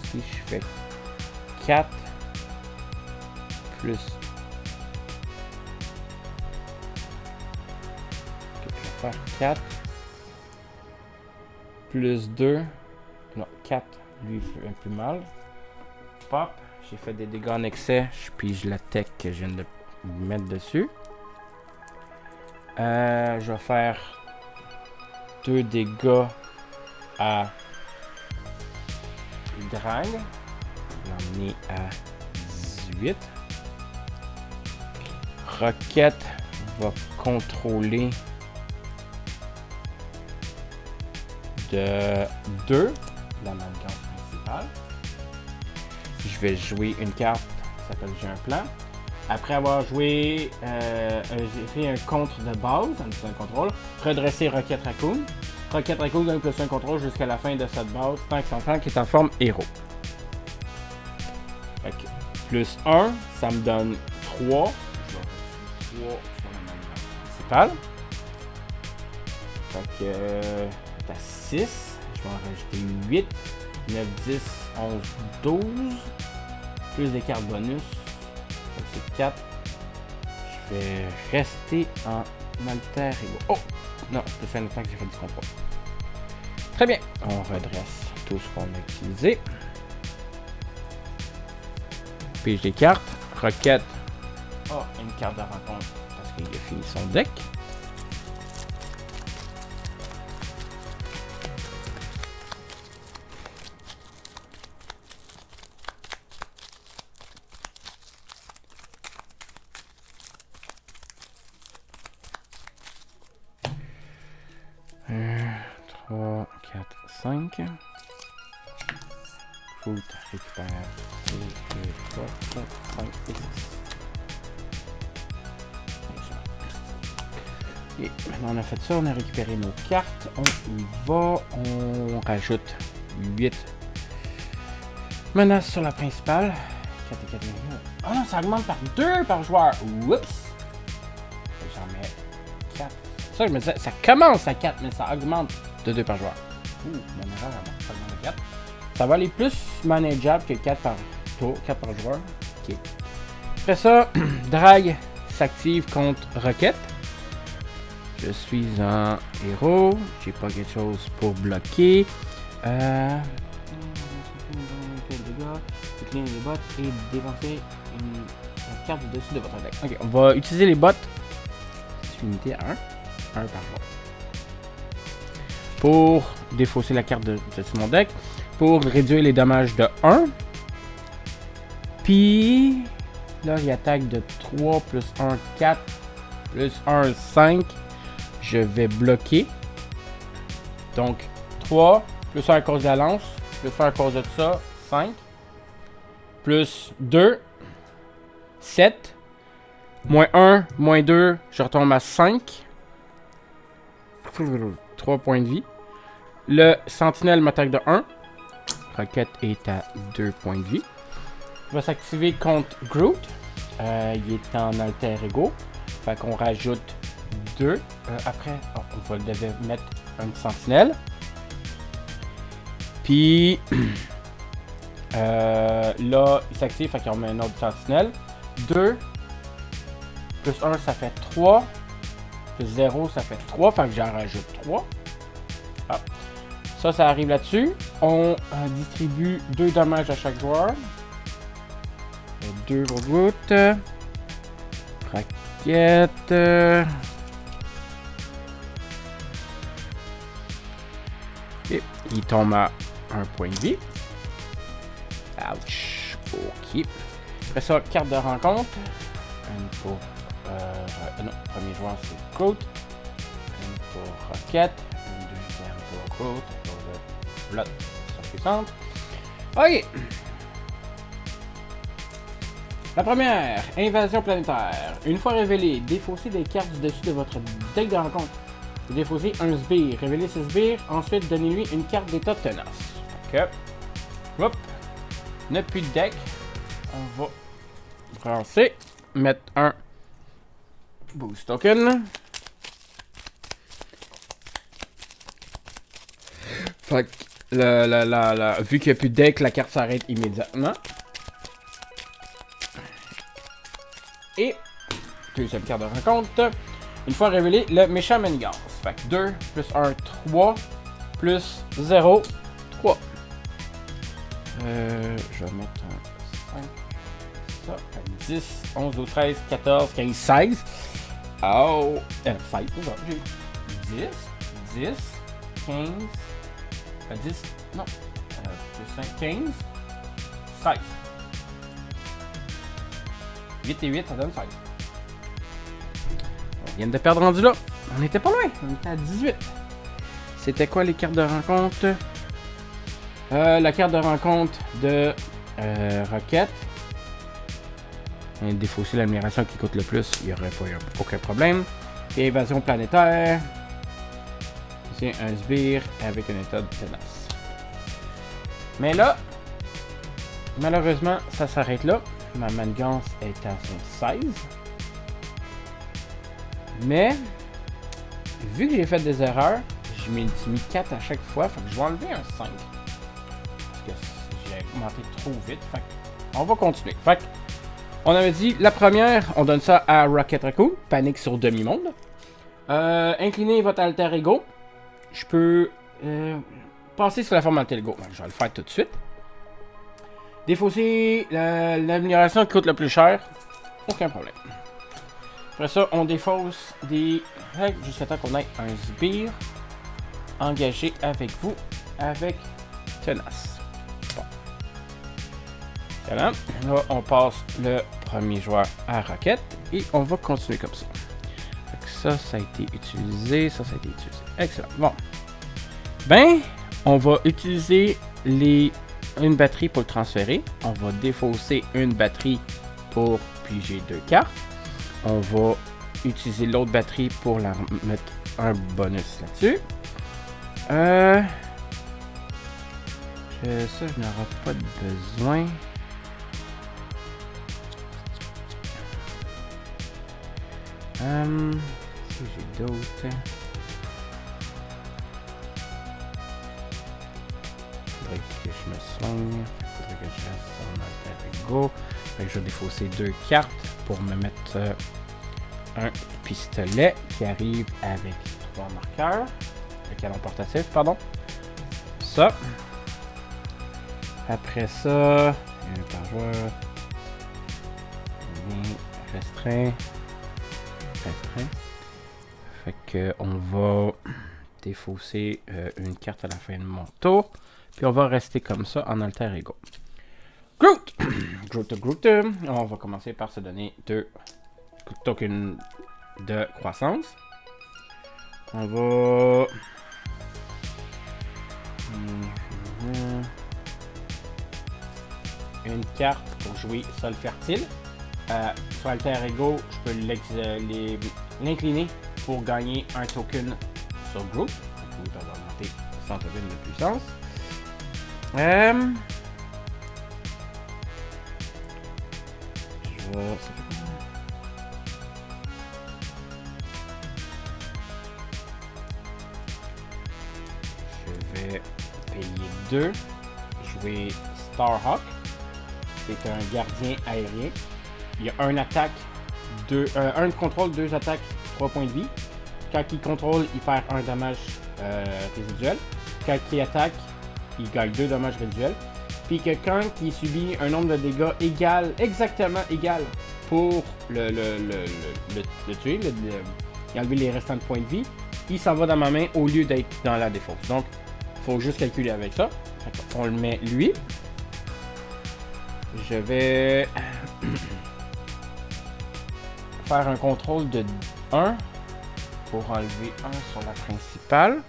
Si je fais 4, plus... Okay, je vais faire 4. Plus 2. Non, 4. Lui, il fait un peu mal. Pop. Je j'ai fait des dégâts en excès, puis je la tech que je viens de mettre dessus. Je vais faire 2 dégâts à Drag. L'emmener à 18. Roquette va contrôler de 2 la mannequin principale. Je vais jouer une carte qui s'appelle J'ai un plan. Après avoir joué, j'ai fait un contre de base, un contrôle. Redresser Rocket Raccoon. Rocket Raccoon gagne plus un contrôle jusqu'à la fin de cette base, tant que son tank est en forme héros. Fait que plus 1, ça me donne 3. Je vais rajouter 3 sur la mannequin principale. Fait que t'as 6. Je vais en rajouter 8. 9, 10, 11, 12. Plus des cartes bonus. C'est 4. Je vais rester en alter ego. Oh! Non, c'est un temps que j'ai fait du contrôle. Très bien. On redresse tout ce qu'on a utilisé. Pige des cartes. Roquette. Oh, une carte de rencontre parce qu'il a fini son deck. Trois, 4, 5. Faut récupérer 2, 3, 4, 5 et 6. Et maintenant on a fait ça, on a récupéré nos cartes. On y va, on rajoute 8 menaces sur la principale. 4 et 4 millions. Ah non, ça augmente par 2 par joueur. Oups! J'en mets 4. Ça, je me disais, ça commence à 4, mais ça augmente de 2 par joueur. Ouh, mon erreur, ça augmente à 4. Ça va aller plus manageable que 4 par tour, 4 par joueur. Ok. Après ça, Drag s'active contre Roquette. Je suis un héros. J'ai pas quelque chose pour bloquer. Décliner les bottes et dépenser une carte du dessus de votre deck. Ok, on va utiliser les bottes. C'est une unité à 1. 1 par joueur. Pour défausser la carte de mon deck. Pour réduire les dommages de 1. Puis là, il attaque de 3 plus 1, 4 plus 1, 5. Je vais bloquer. Donc 3 plus 1 à cause de la lance. Plus 1 à cause de ça, 5. Plus 2, 7. Moins 1, moins 2, je retombe à 5. 3 points de vie. Le sentinelle m'attaque de 1. Roquette est à 2 points de vie. Il va s'activer contre Groot. Il est en alter ego. Fait qu'on rajoute 2. Après, on devait mettre une sentinelle. Puis là, il s'active. Fait qu'on met un autre sentinelle. 2 plus 1, ça fait 3. Plus 0, ça fait 3. Fait que j'en rajoute 3. Ah. Ça arrive là-dessus. On distribue 2 dommages à chaque joueur. 2 pour Groot. Roquette. Et il tombe à 1 point de vie. Ouch. Ok. Après ça, carte de rencontre. Une pour... non, premier joueur c'est Groot. Une pour Roquette. Une deuxième pour Groot. Là, sont puissantes. Ok. La première, invasion planétaire. Une fois révélé, défaussez des cartes du dessus de votre deck de rencontre. Vous défaussez un sbire. Révélez ce sbire. Ensuite, donnez-lui une carte d'état tenace. Ok. Hop. On n'a plus de deck. On va lancer. Mettre un boost token. Fait que vu qu'il n'y a plus de deck, la carte s'arrête immédiatement. Et deuxième carte de rencontre. Une fois révélé, le méchant Manigas. Fait que 2 plus 1, 3 plus 0, 3. Je vais mettre un 5. ça. 10, 11, 12, 13, 14, 15, 16. Oh! 16, c'est ça. J'ai 10, 10, 15, 10, non. 5, 15, 16. 8 et 8, ça donne 16. On vient de perdre rendu là. On était pas loin. On était à 18. C'était quoi les cartes de rencontre? La carte de rencontre de Rocket. Il défausser l'admiration qui coûte le plus. Il n'y aurait pas aucun problème. Et évasion planétaire. C'est un sbire avec un état de tenace. Mais là, malheureusement, ça s'arrête là. Ma manigance est à son 16. Mais, vu que j'ai fait des erreurs, je m'ai mis 4 à chaque fois. Fait que je vais enlever un 5. Parce que j'ai augmenté trop vite. Fait que on va continuer. Fait que, on avait dit, la première, on donne ça à Rocket Raccoon. Panique sur demi-monde. Incliner votre alter ego. Je peux passer sur la forme alter ego. Je vais le faire tout de suite. Défausser l'amélioration qui coûte le plus cher. Aucun problème. Après ça, on défausse des règles jusqu'à temps qu'on ait un sbire engagé avec vous avec tenace. Bon. Voilà. Là, on passe le premier joueur à Rocket et on va continuer comme ça. Ça a été utilisé. Ça a été utilisé. Excellent. Bon. Ben, on va utiliser une batterie pour le transférer. On va défausser une batterie pour piger 2 cartes. On va utiliser l'autre batterie pour la mettre un bonus là-dessus. Ça, je n'aurai pas de besoin. Si j'ai d'autres. Faudrait que je me soigne. Faudrait que je reste en alter ego. Fait que je vais défausser 2 cartes pour me mettre un pistolet qui arrive avec 3 marqueurs. Le canon portatif, pardon. Ça. Après ça, un par joueur. Restreint. Fait que on va défausser une carte à la fin de mon tour. Puis on va rester comme ça en alter ego. Groot! Groot. On va commencer par se donner 2 tokens de croissance. On va... une carte pour jouer Sol Fertile. Sur Alter Ego, je peux l'incliner pour gagner un token sur Groot. Groot va augmenter 100 tokens de puissance. Je vais payer 2. Jouer Starhawk. C'est un gardien aérien. Il y a un attaque, un de contrôle, 2 attaques, 3 points de vie. Quand il contrôle, il perd 1 dommage résiduel. Quand il attaque, il gagne 2 dommages résiduels. Puis que quand il subit un nombre de dégâts exactement égal pour le tuer, il enlever les restants de points de vie, il s'en va dans ma main au lieu d'être dans la défausse. Donc, il faut juste calculer avec ça. On le met lui. Je vais faire un contrôle de 1 pour enlever 1 sur la principale.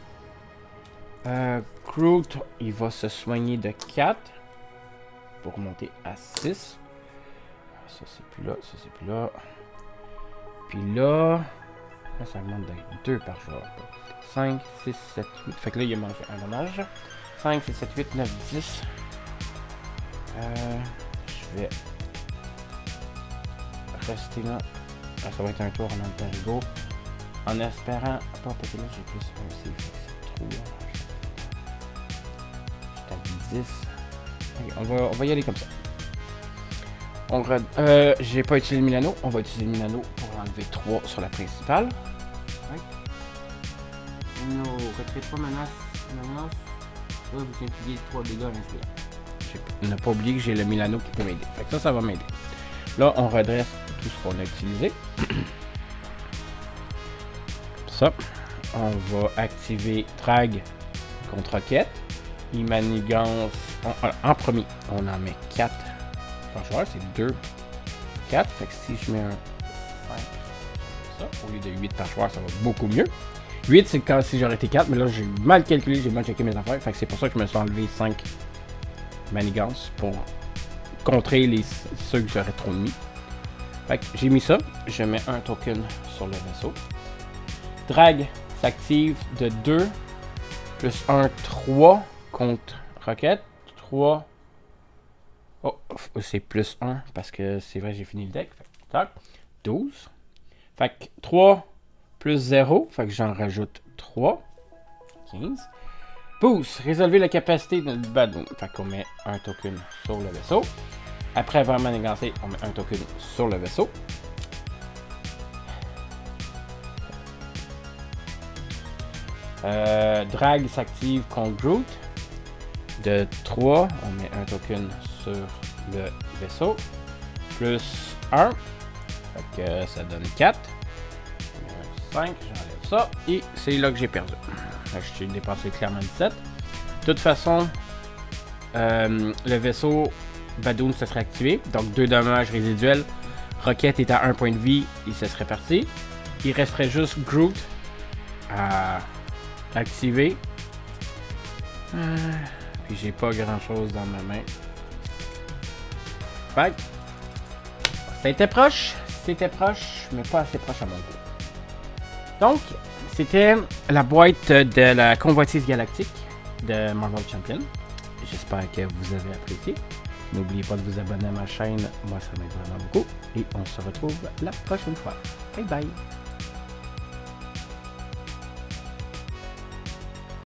Groot, il va se soigner de 4 pour monter à 6. Ça c'est plus là, ça c'est plus là. Puis là, ça augmente de 2 par joueur. 5, 6, 7, 8. Fait que là, il a mangé un dommage. 5, 6, 7, 8, 9, 10. Je vais rester là. Ah, ça va être un tour en alter ego. En espérant. Pas parce que là, j'ai plus un aussi. C'est trop long. J'étais à 10. Okay, on va y aller comme ça. J'ai pas utilisé le Milano. On va utiliser le Milano pour enlever 3 sur la principale. Ouais. No, retirez 3 menaces. Là, vous infligez 3 dégâts à l'instant. Ne pas oublier que j'ai le Milano qui peut m'aider. Fait que ça va m'aider. Là, on redresse tout ce qu'on a utilisé. Ça. On va activer drag contre roquette. Il manigance. En premier, on en met 4 par joueur. C'est 2, 4. Fait que si je mets un 5, ça, au lieu de 8 par joueur, ça va beaucoup mieux. 8, c'est quand si j'aurais été 4, mais là, j'ai mal calculé, j'ai mal checké mes affaires. Fait que c'est pour ça que je me suis enlevé 5 manigances pour contrer ceux que j'aurais trop mis. Fait que j'ai mis ça. Je mets un token sur le vaisseau. Drag s'active de 2 plus 1, 3 contre roquette. 3. Oh, c'est plus 1 parce que c'est vrai, j'ai fini le deck. Fait que, tac, 12. Fait que 3 plus 0. Fait que j'en rajoute 3. 15. Boost. Résolvez la capacité de Badoon. Fait qu'on met un token sur le vaisseau. Après avoir manigancé, on met un token sur le vaisseau. Drag s'active contre Groot. De 3, on met un token sur le vaisseau. Plus 1. Fait que ça donne 4. 5, j'enlève ça. Et c'est là que j'ai perdu. J'ai dépensé clairement 17. De toute façon, le vaisseau Badoon se serait activé. Donc 2 dommages résiduels. Roquette est à 1 point de vie. Il se serait parti. Il resterait juste Groot à activer. Puis j'ai pas grand chose dans ma main. Fait que c'était proche, mais pas assez proche à mon goût. Donc, c'était la boîte de la convoitise galactique de Marvel Champion. J'espère que vous avez apprécié. N'oubliez pas de vous abonner à ma chaîne, moi ça m'aide vraiment beaucoup. Et on se retrouve la prochaine fois. Bye bye!